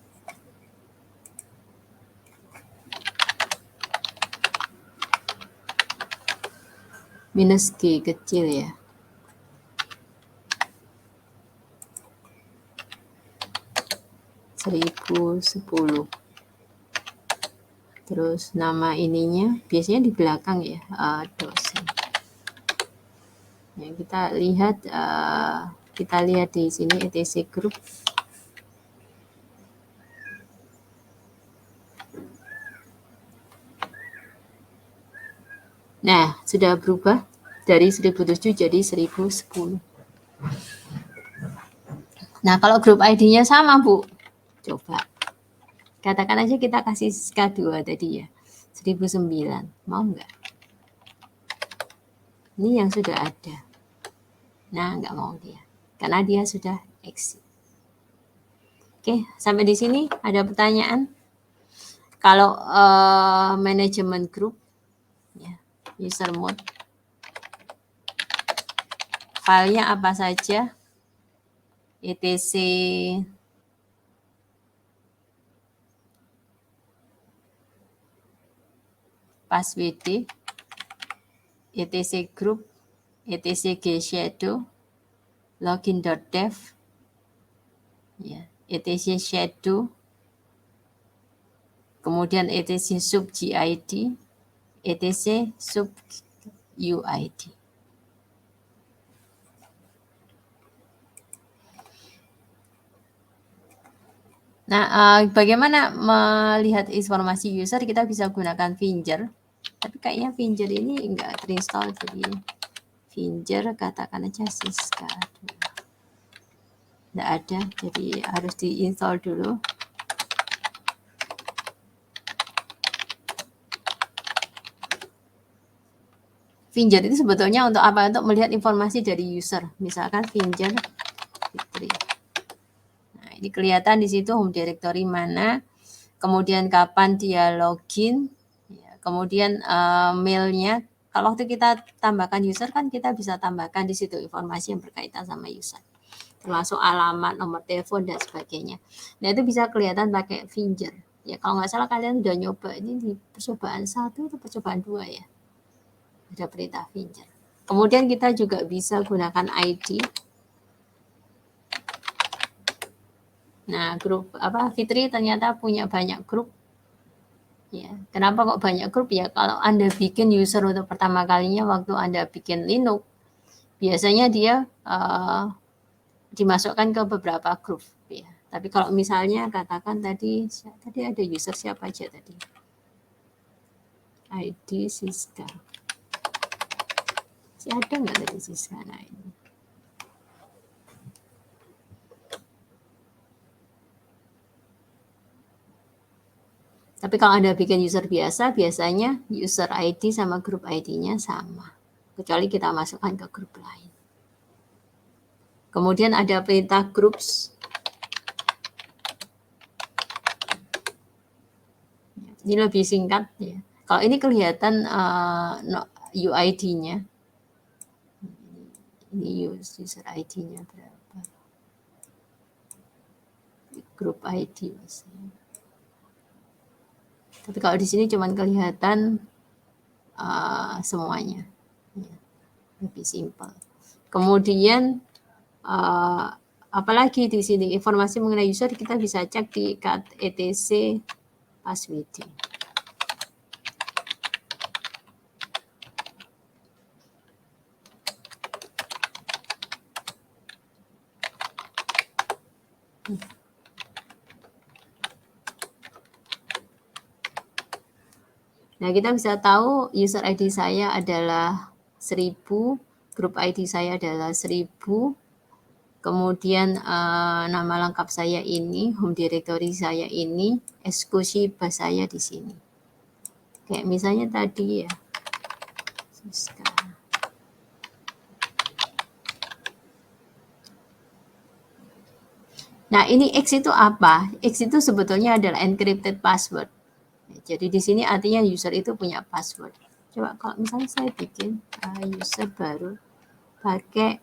-G kecil ya. -1010. Terus nama ininya biasanya di belakang ya, dosen. Ya, kita lihat di sini etc group. Nah, sudah berubah dari 1007 jadi 1010. Nah, kalau grup ID-nya sama, Bu. Coba. Katakan aja kita kasih K2 tadi ya. 1009. Mau nggak? Ini yang sudah ada. Nah, nggak mau dia. Karena dia sudah exit. Oke, sampai di sini ada pertanyaan? Kalau manajemen grup, ya, user mode, filenya apa saja? etc passwd, etc group, etc gshadow, login.dev, ya, etc shadow, kemudian etc sub gid, etc sub uid. Nah, bagaimana melihat informasi user? Kita bisa gunakan Finger, tapi kayaknya Finger ini enggak terinstall, jadi Finger katakan aja Siska dulu. Enggak ada, jadi harus diinstal dulu. Finger itu sebetulnya untuk apa? Untuk melihat informasi dari user. Misalkan Finger Fitri. Nah, ini kelihatan di situ home directory mana, kemudian kapan dia login, ya, kemudian mailnya. Kalau waktu kita tambahkan user kan kita bisa tambahkan di situ informasi yang berkaitan sama user, termasuk alamat, nomor telepon dan sebagainya. Nah, itu bisa kelihatan pakai Finger. Ya, kalau nggak salah kalian udah nyoba ini di percobaan 1 atau percobaan 2 ya. Ada perintah Finger. Kemudian kita juga bisa gunakan ID. Nah, grup Fitri ternyata punya banyak grup. Ya, kenapa kok banyak grup ya? Kalau Anda bikin user untuk pertama kalinya waktu Anda bikin Linux, biasanya dia dimasukkan ke beberapa grup ya. Tapi kalau misalnya katakan tadi ada user siapa aja tadi? ID Siska. Masih ada nggak tadi Siska? Nah, ini. Tapi kalau Anda bikin user biasa, biasanya user ID sama grup ID-nya sama. Kecuali kita masukkan ke grup lain. Kemudian ada perintah groups. Ini lebih singkat ya. Kalau ini kelihatan UID-nya. Ini user ID-nya berapa? Grup ID maksudnya. Tapi kalau di sini cuma kelihatan semuanya, ya, lebih simpel. Kemudian apalagi di sini informasi mengenai user kita bisa cek di etc passwd. Nah, kita bisa tahu user ID saya adalah 1000, grup ID saya adalah 1000, kemudian nama lengkap saya ini, home directory saya ini, eksekusi bus saya di sini. Kayak misalnya tadi ya, Siska. Nah, ini X itu apa? X itu sebetulnya adalah encrypted password. Jadi di sini artinya user itu punya password. Coba kalau misalnya saya bikin user baru pakai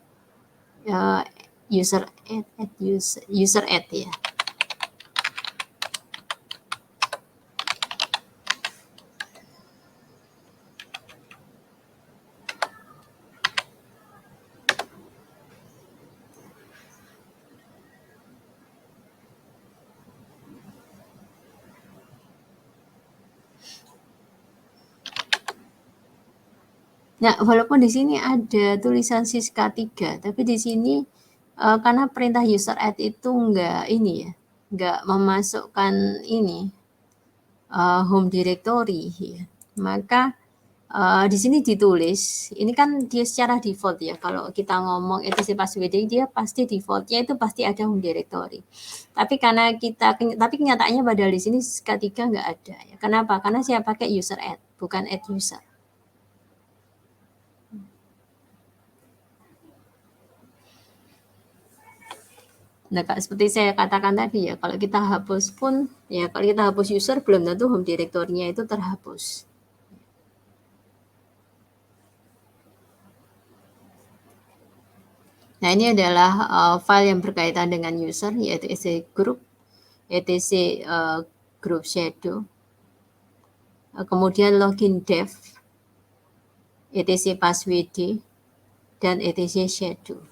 user add ya. Nah, walaupun di sini ada tulisan Siska 3, tapi di sini karena perintah user add itu enggak ini ya, enggak memasukkan ini home directory ya. Maka di sini ditulis, ini kan dia secara default ya, kalau kita ngomong etc passwd dia pasti defaultnya itu pasti ada home directory. Tapi karena tapi kenyataannya padahal di sini Siska 3 enggak ada ya. Kenapa? Karena saya pakai user add, bukan add user. Nah, seperti saya katakan tadi ya, kalau kita hapus pun, ya kalau kita hapus user belum tentu home directory-nya itu terhapus. Nah, ini adalah file yang berkaitan dengan user, yaitu etc group, etc group shadow, kemudian login dev, etc passwd, dan etc shadow.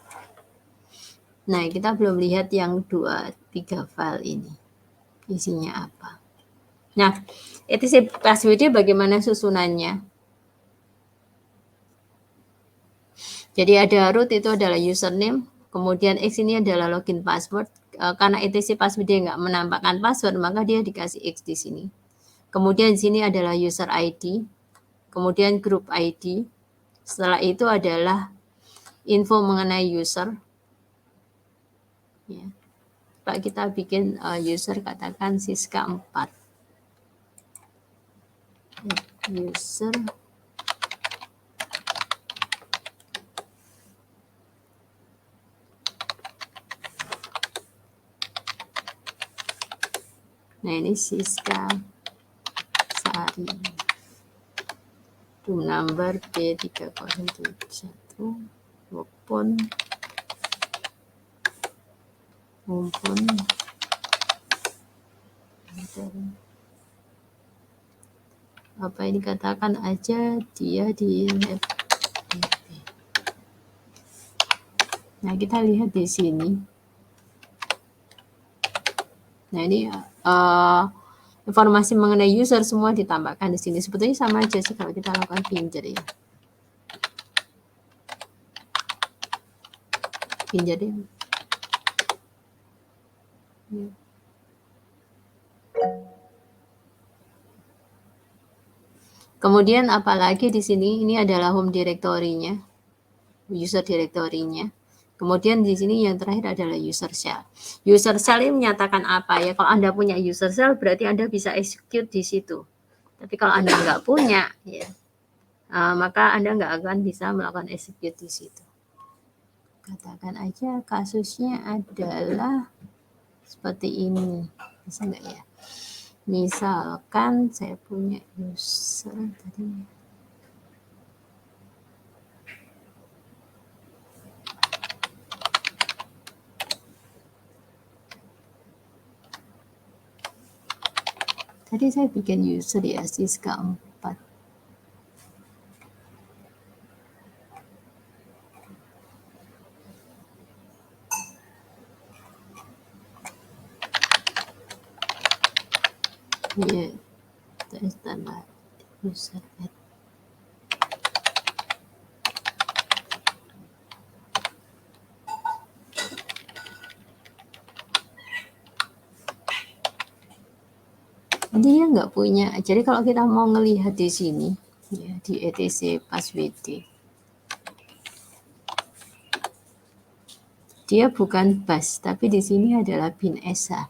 Nah, kita belum lihat yang 2-3 file ini, isinya apa. Nah, etc passwd bagaimana susunannya? Jadi ada root itu adalah username, kemudian X ini adalah login password. Karena etc password dia nggak menampakkan password, maka dia dikasih X di sini. Kemudian di sini adalah user ID, kemudian group ID. Setelah itu adalah info mengenai user. Ya. Pak kita bikin user katakan Siska 4. User nah ini Siska Sari, room number B3071, open apa ini katakan aja dia di lab. Nah, kita lihat di sini. Nah, ini informasi mengenai user semua ditambahkan di sini. Sebetulnya sama aja sih kalau kita lakukan pinjer ya. Pinjer ya. Kemudian apalagi di sini ini adalah home directory-nya, user directory-nya. Kemudian di sini yang terakhir adalah user shell. User shell ini menyatakan apa ya? Kalau Anda punya user shell berarti Anda bisa execute di situ. Tapi kalau Anda nggak punya, ya, maka Anda nggak akan bisa melakukan execute di situ. Katakan aja kasusnya adalah seperti ini, bisa nggak ya? Misalkan saya punya user tadi. Tadi saya bikin user ya, Siska 4. Iya, terus tambah user add. Dia nggak punya. Jadi kalau kita mau ngelihat di sini, ya, di etc passwd, dia bukan bus, tapi di sini adalah bin esa.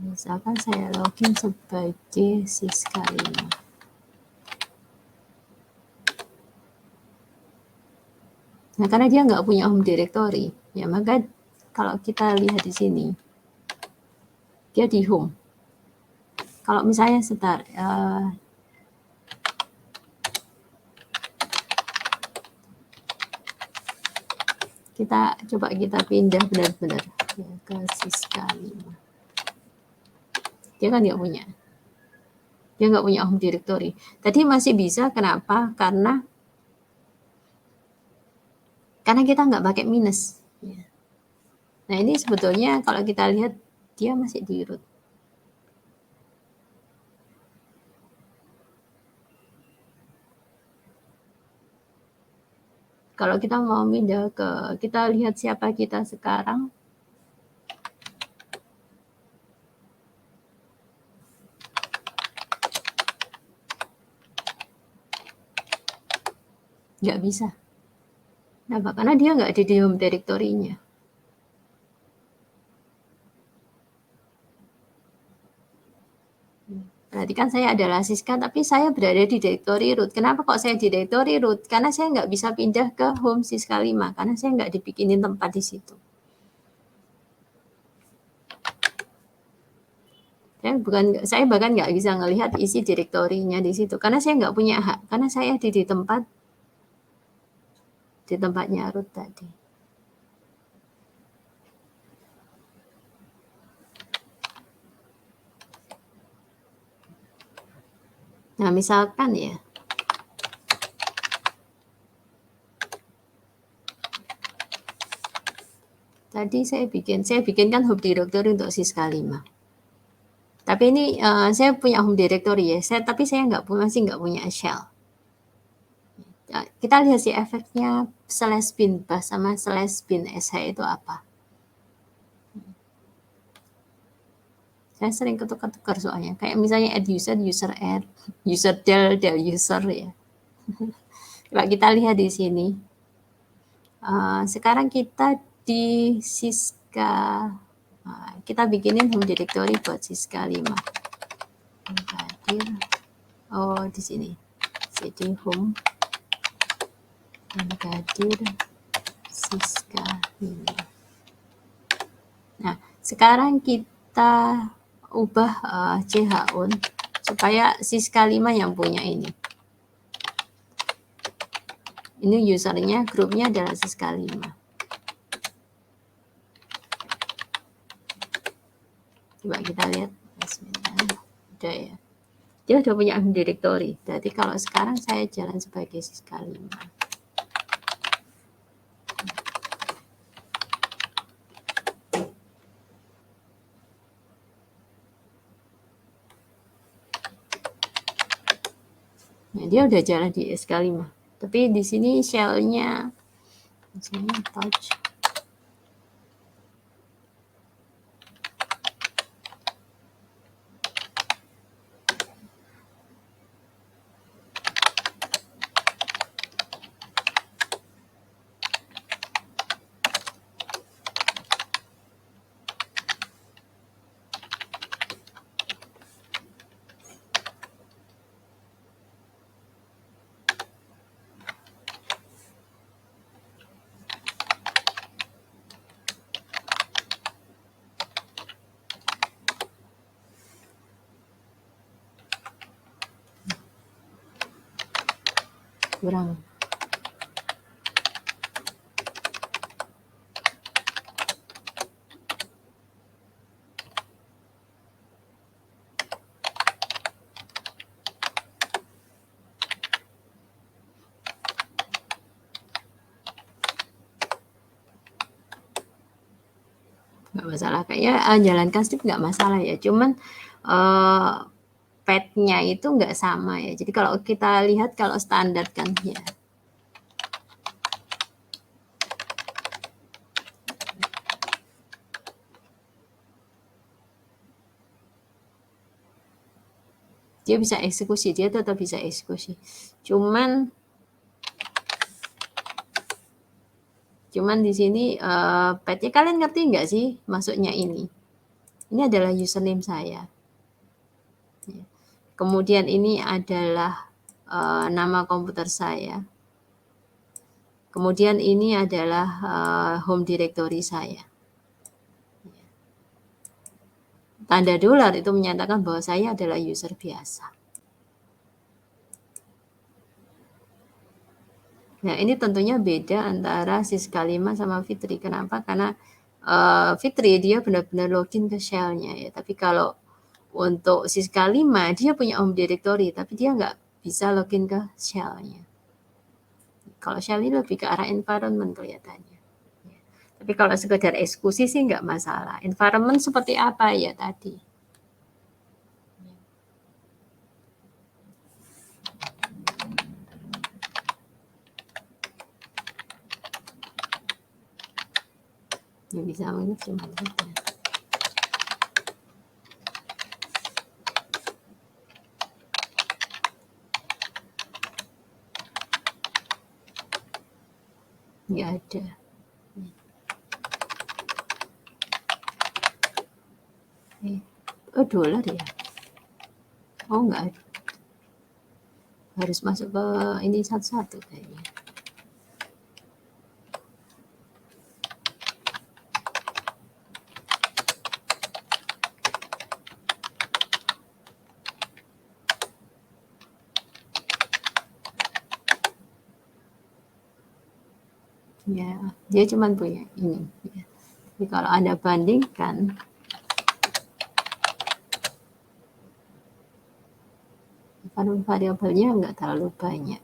Misalkan saya login sebagai Siska 5. Nah, karena dia nggak punya home directory, ya maka kalau kita lihat di sini, dia di home. Kalau misalnya kita coba kita pindah benar-benar ya, ke Siska 5. Dia kan nggak punya. Dia nggak punya home directory. Tadi masih bisa, kenapa? Karena kita nggak pakai minus. Ya. Nah ini sebetulnya kalau kita lihat dia masih di root. Kalau kita mau pindah kita lihat siapa kita sekarang. Nggak bisa. Kenapa? Karena dia nggak ada di home directory-nya. Berarti kan saya adalah Siska, tapi saya berada di directory root. Kenapa kok saya di directory root? Karena saya nggak bisa pindah ke home Siska 5, karena saya nggak dibikinin tempat di situ. Saya bahkan nggak bisa ngelihat isi direktorinya di situ, karena saya nggak punya hak, karena saya di tempatnya root tadi. Nah, misalkan ya, tadi saya bikinkan home directory untuk Siska 5. Tapi ini saya punya home directory ya, tapi saya masih nggak punya shell. Kita lihat sih efeknya /bin bus sama /bin sh itu apa. Saya sering ketukar-tukar soalnya. Kayak misalnya add user add, user del user ya. Kalau kita lihat di sini, sekarang kita di Siska, kita bikinin home directory buat Siska 5. Oh, di sini. Cd home. Hadir Siska 5. Nah, sekarang kita ubah chown supaya Siska 5 yang punya ini. Ini usernya, grupnya adalah Siska 5. Coba kita lihat. Udah ya. Dia udah punya home directory. Berarti kalau sekarang saya jalan sebagai Siska 5. Nah, dia udah jalan di SK5. Tapi di sini shell-nya misalnya touch. Kurang. nggak masalah. Kayaknya jalankan strip nggak masalah ya. Cuman path-nya itu nggak sama ya. Jadi kalau kita lihat kalau standar kan ya. Dia bisa eksekusi, dia tetap bisa eksekusi. Cuman di sini path-nya kalian ngerti nggak sih maksudnya ini? Ini adalah username saya. Kemudian ini adalah nama komputer saya. Kemudian ini adalah home directory saya. Tanda dolar itu menyatakan bahwa saya adalah user biasa. Nah, ini tentunya beda antara Siska 5 sama Fitri. Kenapa? Karena Fitri dia benar-benar login ke shell-nya ya. Tapi kalau untuk Siska 5 dia punya home directory, tapi dia nggak bisa login ke shell-nya. Kalau shell ini lebih ke arah environment kelihatannya. Tapi kalau sekedar eksekusi sih nggak masalah. Environment seperti apa ya tadi? Ya bisa mungkin cuma gitu. Nggak ada. Oh, dolar ya? Oh, nggak ada. Harus masuk ke ini satu-satu kayaknya. Ya, dia cuma punya ini. Ya. Jadi kalau Anda bandingkan, variabelnya nggak terlalu banyak.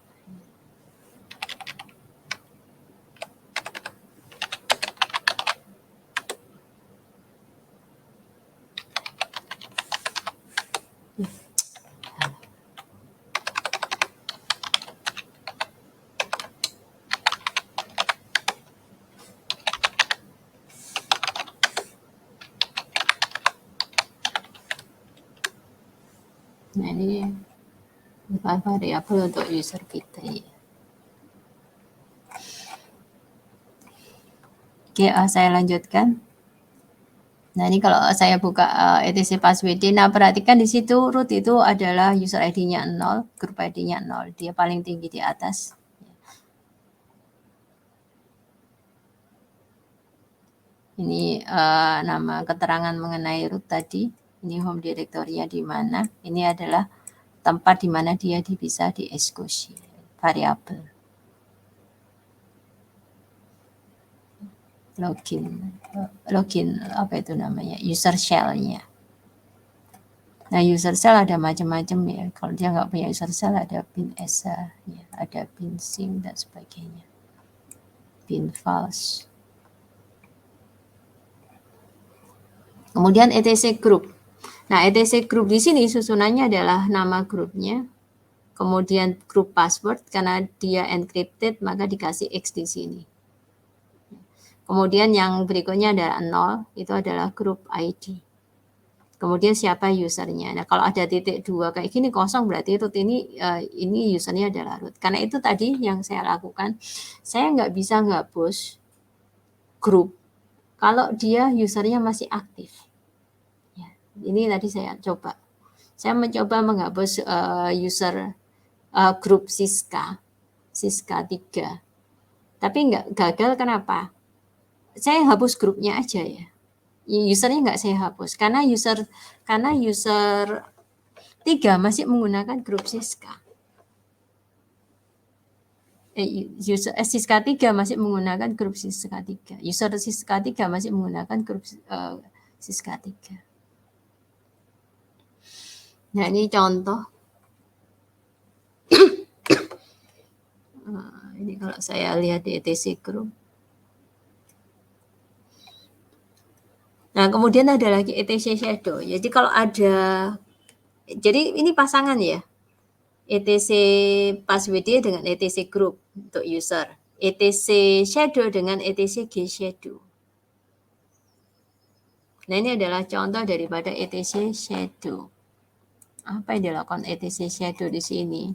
Nah, ini variabel untuk user kita ya. Oke, saya lanjutkan. Nah, ini kalau saya buka etc password, nah perhatikan di situ root itu adalah user ID-nya 0, grup ID-nya 0, dia paling tinggi di atas. Ini nama keterangan mengenai root tadi, ini home directory-nya di mana, ini adalah tempat di mana dia bisa dieksekusi, variabel. Login apa itu namanya, user shell-nya. Nah, user shell ada macam-macam ya. Kalau dia nggak punya user shell, ada bin esa, ya, ada bin sim dan sebagainya. Bin false. Kemudian etc group. Nah, etc group di sini susunannya adalah nama grupnya, kemudian grup password karena dia encrypted maka dikasih X di sini. Kemudian yang berikutnya adalah 0, itu adalah grup ID. Kemudian siapa usernya. Nah, kalau ada titik 2 kayak gini kosong berarti root ini usernya adalah root. Karena itu tadi yang saya lakukan, saya nggak bisa ngapus grup kalau dia usernya masih aktif. Ya, ini tadi saya coba. Saya mencoba menghapus user grup Siska 3. Tapi nggak gagal, kenapa? Saya hapus grupnya aja ya. Usernya nggak saya hapus karena user 3 masih menggunakan grup Siska. Siska 3 masih menggunakan grup Siska 3. User Siska 3 masih menggunakan grup Siska 3. Nah, ini contoh. Ini kalau saya lihat di etc group. Nah, kemudian ada lagi ETC shadow. Jadi kalau ada, jadi ini pasangan ya, ETC password dengan ETC group untuk user, ETC shadow dengan ETC G shadow. Nah, ini adalah contoh daripada ETC shadow. Apa yang dilakukan ETC shadow di sini?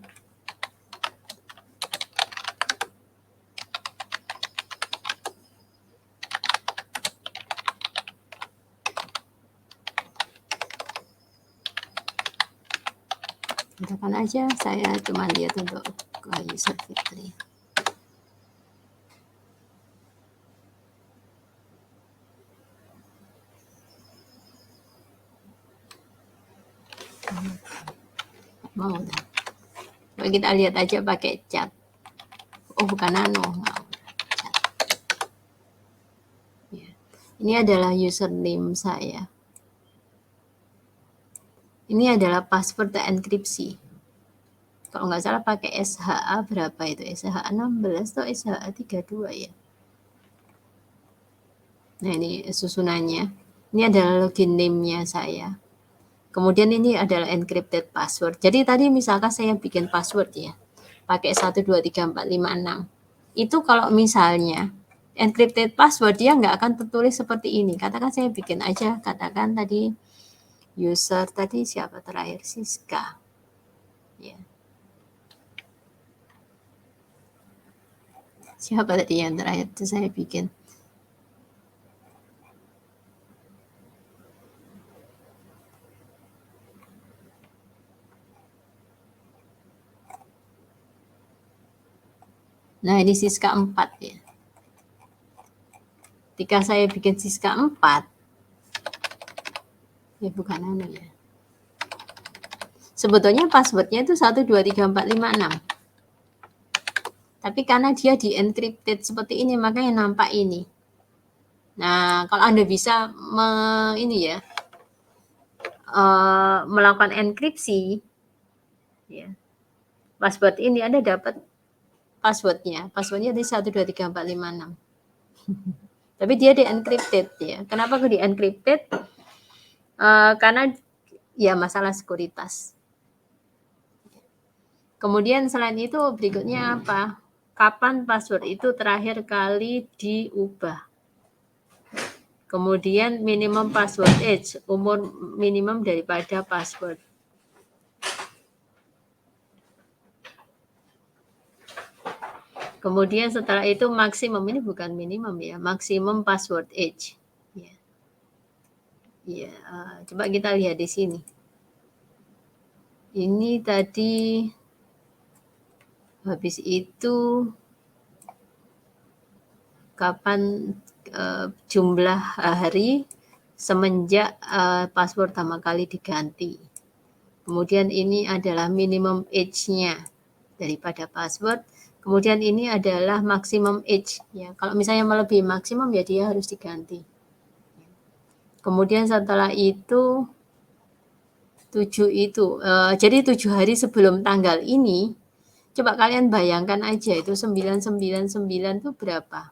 Katakan aja saya cuma lihat untuk user Fitri. Mau dah. Coba kita lihat aja pakai chat. Oh, bukan nano. Ya. Ini adalah username saya. Ini adalah password enkripsi. Kalau nggak salah pakai SHA berapa itu? SHA 16 atau SHA 32 ya? Nah, ini susunannya. Ini adalah login name-nya saya. Kemudian ini adalah encrypted password. Jadi tadi misalkan saya bikin password ya, pakai 123456. Itu kalau misalnya encrypted password dia nggak akan tertulis seperti ini. Katakan saya bikin aja, katakan tadi user tadi siapa terakhir? Siska. Ya. Siapa tadi yang terakhir itu saya bikin? Nah, ini Siska 4 ya. Ketika saya bikin Siska 4, ya bukan anu ya. Sebetulnya passwordnya itu 123456. Tapi karena dia di encrypted seperti ini, makanya nampak ini. Nah, kalau Anda bisa melakukan enkripsi, ya, password ini Anda dapat passwordnya. Passwordnya di 123456. Tapi dia di encrypted ya. Kenapa kok di encrypted? Karena ya masalah sekuritas. Kemudian selain itu berikutnya apa? Kapan password itu terakhir kali diubah? Kemudian minimum password age, umur minimum daripada password. Kemudian setelah itu maksimum, ini bukan minimum ya, maksimum password age. Ya, ya coba kita lihat di sini. Ini tadi habis itu kapan jumlah hari semenjak password pertama kali diganti. Kemudian ini adalah minimum age-nya daripada password. Kemudian ini adalah maximum age. Ya, kalau misalnya melebihi maksimum ya dia harus diganti. Kemudian setelah itu 7 itu. Jadi 7 hari sebelum tanggal ini, coba kalian bayangkan aja itu 999 itu berapa?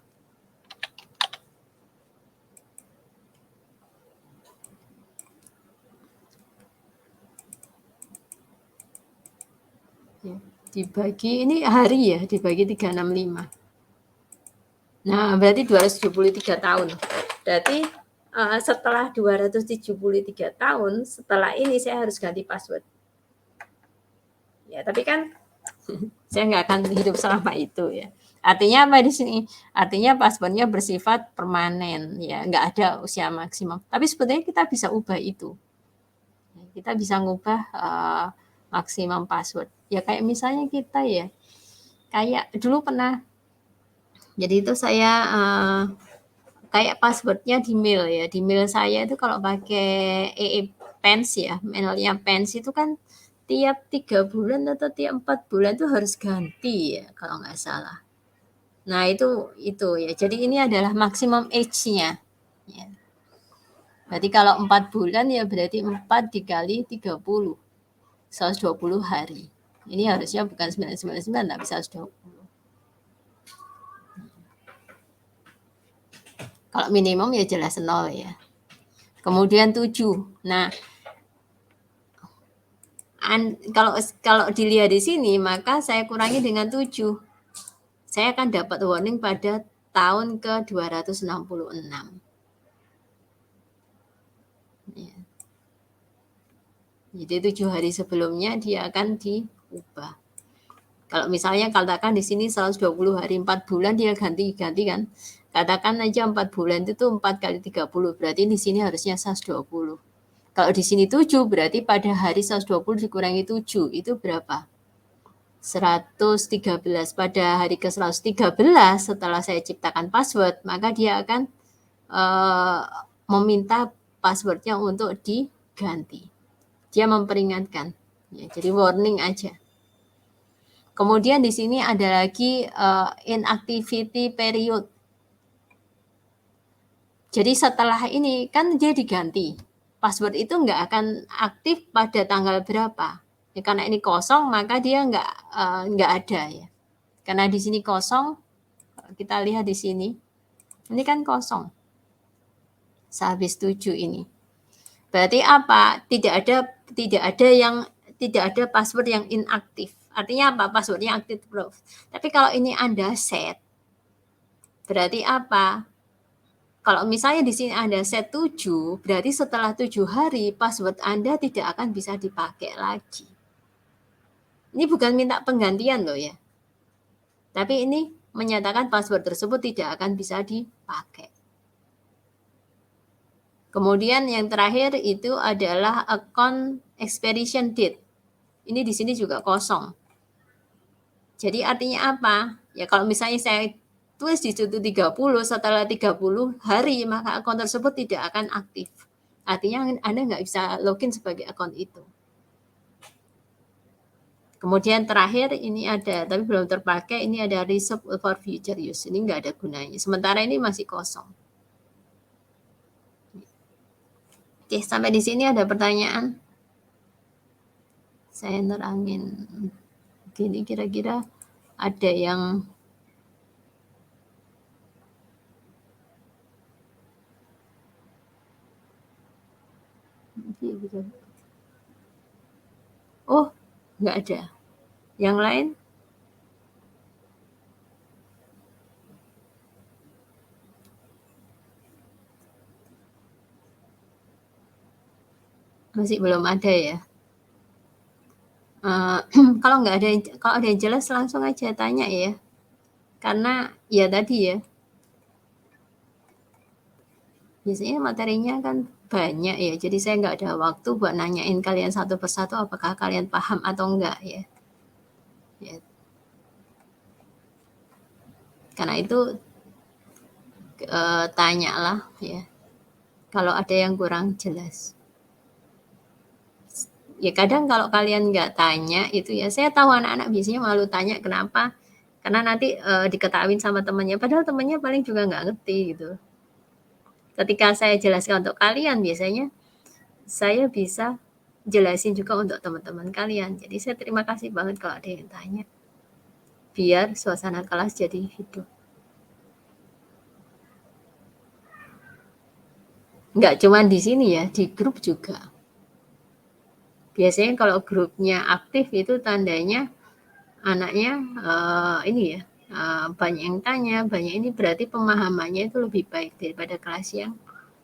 Ya, dibagi ini hari ya, dibagi 365. Nah, berarti 273 tahun. Berarti setelah 273 tahun, setelah ini saya harus ganti password. Ya, tapi kan saya nggak akan hidup selama itu ya. Artinya apa di sini? Artinya passwordnya bersifat permanen ya, nggak ada usia maksimum. Tapi sebetulnya kita bisa ubah itu. Kita bisa ngubah maksimum password. Ya kayak misalnya kita ya, kayak dulu pernah. Jadi itu saya kayak passwordnya di mail ya. Di mail saya itu kalau pakai Pens ya, mailnya Pens itu kan tiap 3 bulan atau tiap 4 bulan tuh harus ganti ya kalau nggak salah. Nah itu ya. Jadi ini adalah maksimum age-nya. Ya. Berarti kalau 4 bulan ya berarti 4 dikali 30. 120 hari. Ini harusnya bukan 999 tapi 120. Kalau minimum ya jelas 0 ya. kemudian 7. Nah, kalau dilihat di sini, maka saya kurangi dengan 7. Saya akan dapat warning pada tahun ke-266. Ya. Jadi 7 hari sebelumnya dia akan diubah. Kalau misalnya katakan di sini 120 hari 4 bulan dia ganti-ganti kan. Katakan aja 4 bulan itu 4 kali 30, berarti di sini harusnya 120. Kalau di sini 7, berarti pada hari 120 dikurangi 7, itu berapa? 113. Pada hari ke-113 setelah saya ciptakan password, maka dia akan meminta passwordnya untuk diganti. Dia memperingatkan. Ya, jadi warning aja. Kemudian di sini ada lagi inactivity period. Jadi setelah ini kan dia diganti. Password itu nggak akan aktif pada tanggal berapa. Ya, karena ini kosong maka dia nggak ada ya. Karena di sini kosong, kita lihat di sini. Ini kan kosong. Sehabis 7 ini. Berarti apa? Tidak ada password yang inaktif. Artinya apa? Passwordnya aktif terus. Tapi kalau ini Anda set, berarti apa? Kalau misalnya di sini Anda set 7, berarti setelah 7 hari password Anda tidak akan bisa dipakai lagi. Ini bukan minta penggantian loh ya. Tapi ini menyatakan password tersebut tidak akan bisa dipakai. Kemudian yang terakhir itu adalah account expiration date. Ini di sini juga kosong. Jadi artinya apa? Ya kalau misalnya saya tulis di situ 30, setelah 30 hari maka akun tersebut tidak akan aktif. Artinya Anda nggak bisa login sebagai akun itu. Kemudian terakhir ini ada, tapi belum terpakai, ini ada reserve for future use. Ini nggak ada gunanya. Sementara ini masih kosong. Oke, sampai di sini ada pertanyaan? Saya nerangin gini kira-kira ada yang oh nggak ada. Yang lain? Masih belum ada ya. Kalau ada yang jelas langsung aja tanya ya. Karena ya tadi ya. Biasanya materinya kan banyak ya. Jadi saya nggak ada waktu buat nanyain kalian satu persatu apakah kalian paham atau enggak ya. Ya. Karena itu tanyalah ya. Kalau ada yang kurang jelas. Ya kadang kalau kalian nggak tanya itu ya, saya tahu anak-anak biasanya malu tanya kenapa, karena nanti diketahuin sama temannya, padahal temannya paling juga nggak ngerti gitu. Ketika saya jelaskan untuk kalian, biasanya saya bisa jelasin juga untuk teman-teman kalian. Jadi saya terima kasih banget kalau ada yang tanya, biar suasana kelas jadi hidup. Nggak cuma di sini ya, di grup juga. Biasanya kalau grupnya aktif itu tandanya anaknya ini ya, banyak yang tanya, banyak ini berarti pemahamannya itu lebih baik daripada kelas yang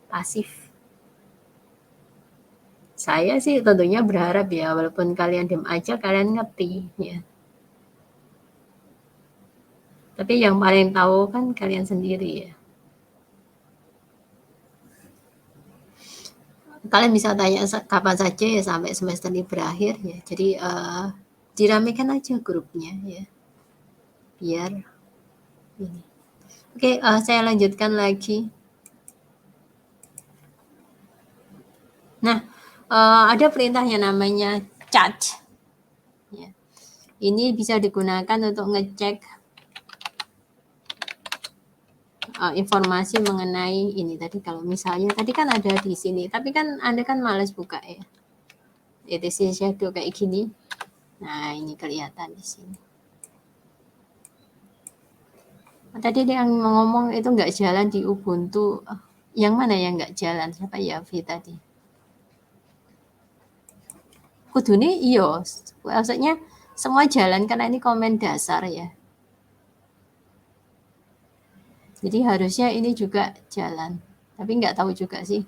pasif. Saya sih tentunya berharap ya, walaupun kalian diam aja, kalian ngerti ya. Tapi yang paling tahu kan kalian sendiri ya. Kalian bisa tanya kapan saja ya sampai semester ini berakhir ya. Jadi diramekan aja grupnya ya. Biar ini. Oke, saya lanjutkan lagi. Nah, ada perintah yang namanya charge. Ya. Ini bisa digunakan untuk ngecek informasi mengenai ini tadi. Kalau misalnya tadi kan ada di sini, tapi kan Anda kan males buka ya. ETC shadow kayak gini. Nah, ini kelihatan di sini. Tadi dia yang ngomong itu nggak jalan di Ubuntu. Yang mana yang nggak jalan? Siapa Yafi tadi? Kudune iya, maksudnya semua jalan karena ini komen dasar ya. Jadi harusnya ini juga jalan. Tapi nggak tahu juga sih.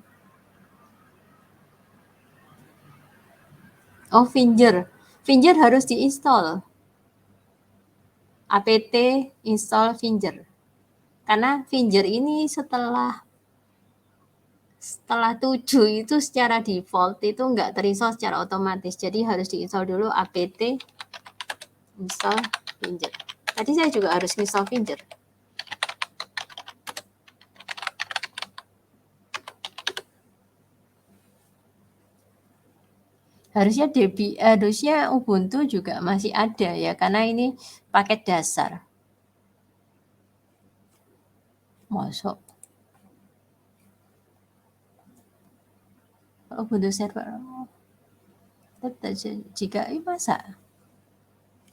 Oh, Finger. Finger harus diinstal. apt install Finger. Karena Finger ini setelah 7 itu secara default itu nggak terinstall secara otomatis. Jadi harus diinstal dulu apt install Finger. Tadi saya juga harus install Finger. Harusnya Ubuntu juga masih ada ya, karena ini paket dasar. Masuk. Ubuntu server. Jika masa?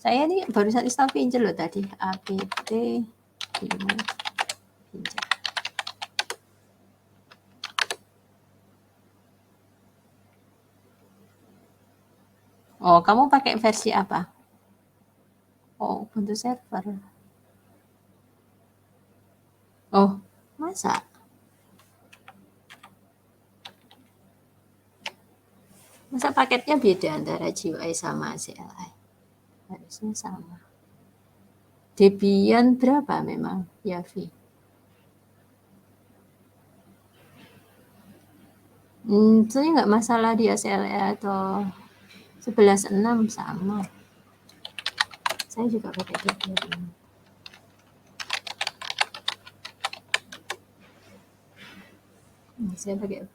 Saya ini barusan install Finger loh tadi. apt Finger. Oh, kamu pakai versi apa? Oh, Ubuntu server. Oh, masa? Masa paketnya beda antara GUI sama CLI? Harusnya sama. Debian berapa memang, Yafi? Sebenarnya nggak masalah di CLI atau 11.6 sama. Saya juga pakai Debian. Saya pakai.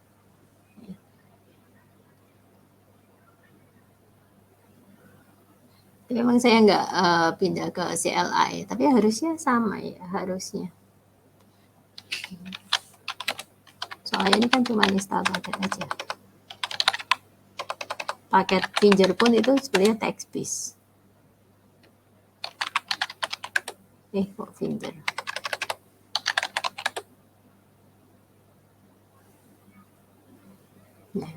Tapi memang saya nggak pindah ke CLI, tapi harusnya sama ya, harusnya. Soalnya ini kan cuma install paket aja. Paket Finger pun itu sebenarnya text based. Kok Finger? Nah.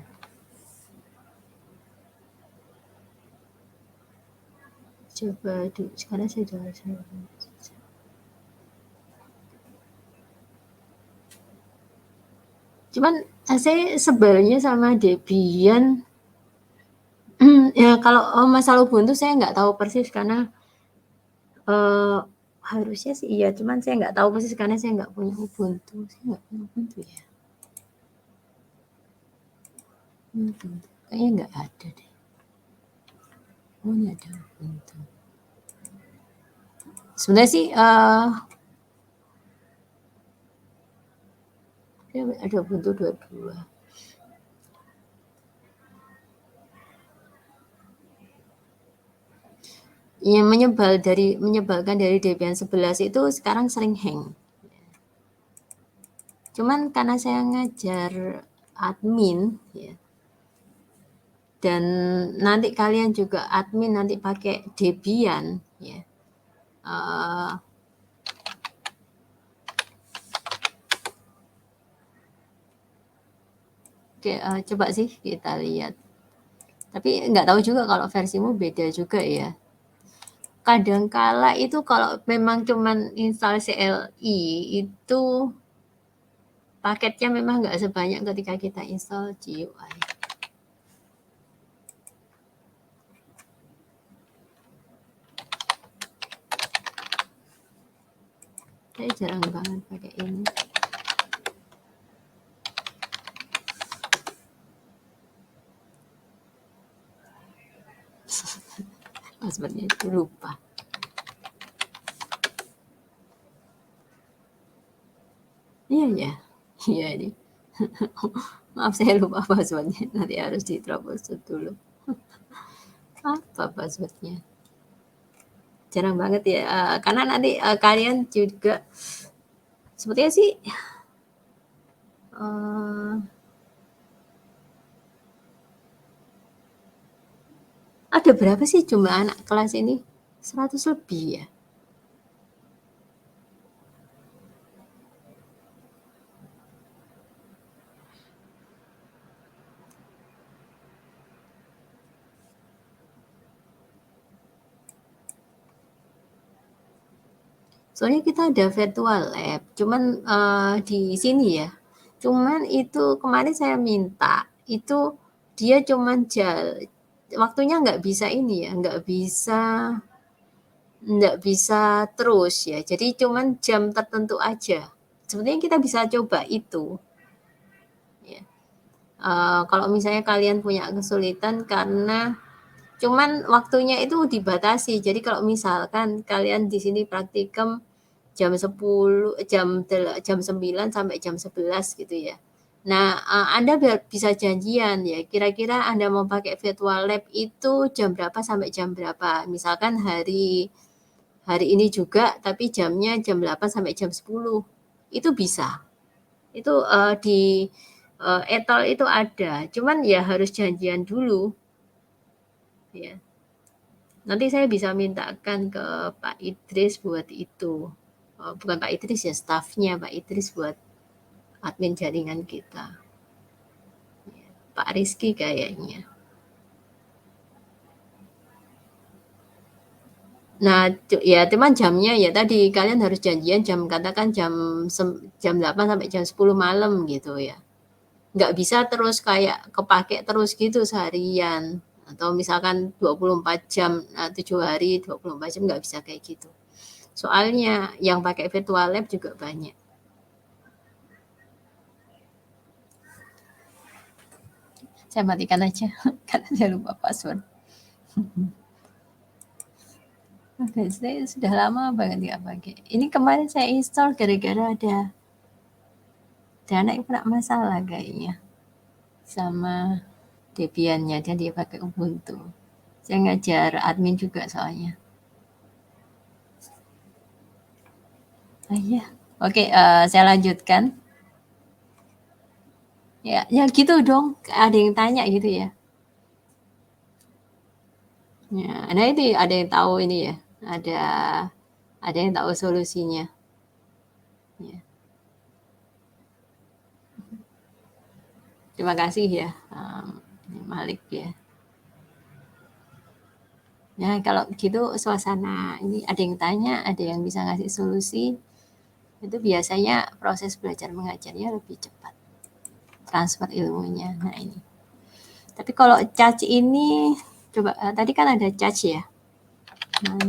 Coba sekarang saya coba. Cuman saya sebenarnya sama Debian. Ya kalau masalah Ubuntu saya nggak tahu persis karena harusnya sih iya, cuman saya nggak tahu persis karena saya nggak punya Ubuntu. Saya nggak punya Ubuntu ya. Kayaknya nggak ada deh. Oh, ini ada Ubuntu. Sebenarnya sih ada Ubuntu 22. Yang menyebalkan dari Debian 11 itu sekarang sering hang. Cuman karena saya ngajar admin ya, dan nanti kalian juga admin nanti pakai Debian ya. Oke, coba sih kita lihat. Tapi nggak tahu juga kalau versimu beda juga ya. Kadangkala itu kalau memang cuman install CLI itu paketnya memang nggak sebanyak ketika kita install GUI. Saya jarang banget pakai ini. Passwordnya itu lupa. Iya ya, iya ini. Maaf saya lupa passwordnya. Nanti harus di troubleshoot dulu. Apa passwordnya? Jarang banget ya. Karena nanti kalian juga sepertinya sih ada berapa sih jumlah anak kelas ini? 100 lebih ya. Soalnya kita ada virtual lab, cuman, di sini ya, cuman itu kemarin saya minta, itu dia cuman waktunya nggak bisa ini ya, nggak bisa terus ya, jadi cuman jam tertentu aja. Sebenarnya kita bisa coba itu, ya. Kalau misalnya kalian punya kesulitan karena cuman waktunya itu dibatasi. Jadi kalau misalkan kalian di sini praktikum jam 9 sampai jam 11 gitu ya. Nah, Anda bisa janjian ya, kira-kira Anda mau pakai virtual lab itu jam berapa sampai jam berapa. Misalkan hari hari ini juga, tapi jamnya jam 8 sampai jam 10. Itu bisa. Itu, di, etol itu ada, cuman ya harus janjian dulu, ya. Nanti saya bisa mintakan ke Pak Idris buat itu. Bukan Pak Idris ya, stafnya Pak Idris buat admin jaringan kita. Pak Rizky kayaknya. Nah, ya cuman jamnya ya tadi kalian harus janjian katakan jam 8 sampai jam 10 malam gitu ya. Nggak bisa terus kayak kepake terus gitu seharian. Atau misalkan 24 jam, 7 hari, 24 jam nggak bisa kayak gitu. Soalnya yang pakai virtual lab juga banyak. Saya matikan aja karena saya lupa password. Oke, saya sudah lama banget nggak pakai. Ini kemarin saya install gara-gara ada anak yang kena masalah kayaknya sama Debiannya, dan dia pakai Ubuntu. Saya ngajar admin juga soalnya. Iya. Oke, saya lanjutkan. Ya gitu dong. Ada yang tanya gitu ya. Ya, nah itu ada yang tahu ini ya. Ada yang tahu solusinya. Ya. Terima kasih ya, Malik ya. Nah, kalau gitu suasana ini ada yang tanya, ada yang bisa ngasih solusi, itu biasanya proses belajar mengajarnya lebih cepat. Transfer ilmunya. Nah, ini. Tapi kalau charge ini coba tadi kan ada charge ya. Nah,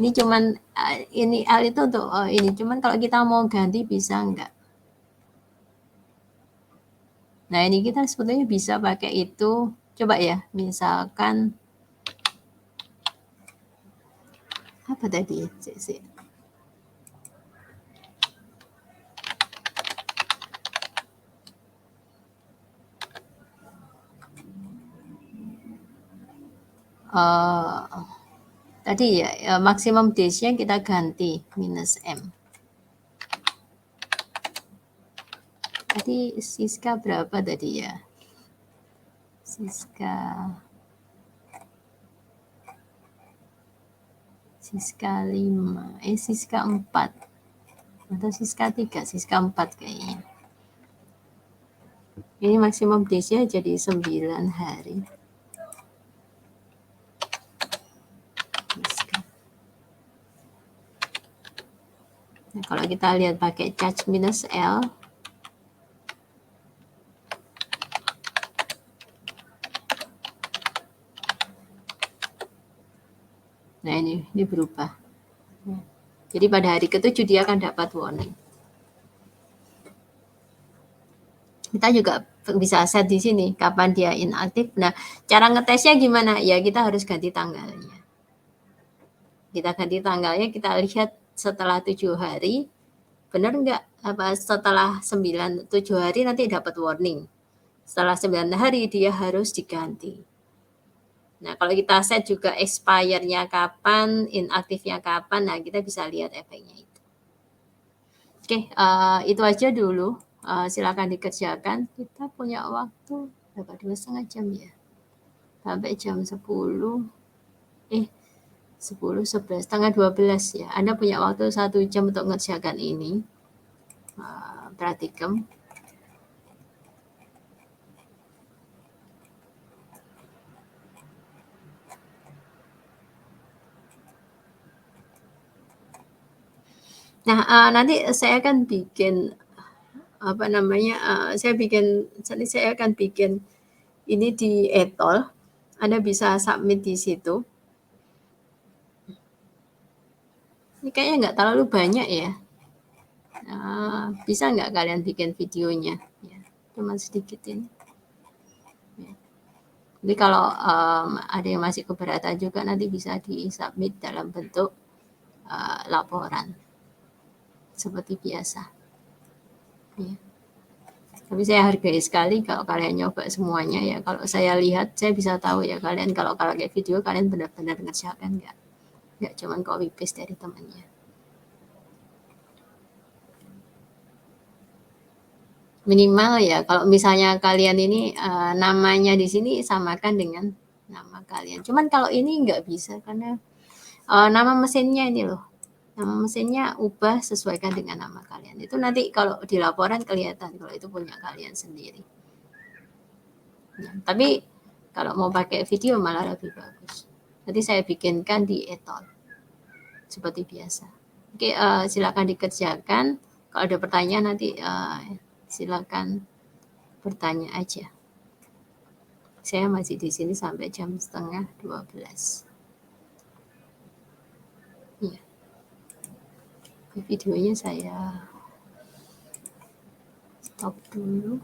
ini cuman ini hal itu untuk ini cuman kalau kita mau ganti bisa enggak? Nah, ini kita sebetulnya bisa pakai itu. Coba ya, misalkan apa tadi? Sih. Tadi ya, maksimum days-nya kita ganti minus M. Tadi Siska berapa tadi ya? Siska 5, Siska 4. Atau Siska 3, Siska 4 kayaknya. Ini maksimum days-nya jadi 9 hari. Nah, kalau kita lihat pakai charge minus L, nah ini berubah. Jadi pada hari ke-7 dia akan dapat warning. Kita juga bisa set di sini kapan dia inaktif. Nah, cara ngetesnya gimana? Ya kita harus ganti tanggalnya. Kita ganti tanggalnya, kita lihat setelah 7 hari, benar nggak? Apa setelah 7 hari nanti dapat warning. Setelah 9 hari dia harus diganti. Nah, kalau kita set juga expire-nya kapan, inaktifnya kapan, nah kita bisa lihat efeknya itu. Oke, itu aja dulu. Silakan dikerjakan. Kita punya waktu berapa? 2,5 jam ya. Sampai jam 10. 10, 11, setengah 12 ya. Anda punya waktu 1 jam untuk mengerjakan ini. Pratikum. Nah, nanti saya akan bikin, apa namanya, saya akan bikin ini di etol, Anda bisa submit di situ. Ini kayaknya nggak terlalu banyak ya. Bisa nggak kalian bikin videonya? Ya, cuman sedikit ini. Ya. Jadi kalau ada yang masih keberatan juga nanti bisa di-submit dalam bentuk laporan seperti biasa. Ya. Tapi saya hargai sekali kalau kalian nyoba semuanya ya. Kalau saya lihat, saya bisa tahu ya kalian kalau kayak video kalian benar-benar ngerjakan nggak cuman copy paste dari temannya. Minimal ya kalau misalnya kalian ini namanya di sini samakan dengan nama kalian. Cuman kalau ini nggak bisa karena nama mesinnya ini loh. Nama mesinnya ubah sesuaikan dengan nama kalian. Itu nanti kalau di laporan kelihatan kalau itu punya kalian sendiri. Ya, tapi kalau mau pakai video malah lebih bagus. Nanti saya bikinkan di etol seperti biasa. Oke, silakan dikerjakan. Kalau ada pertanyaan nanti silakan bertanya aja. Saya masih di sini sampai jam setengah 12. Iya, videonya saya stop dulu.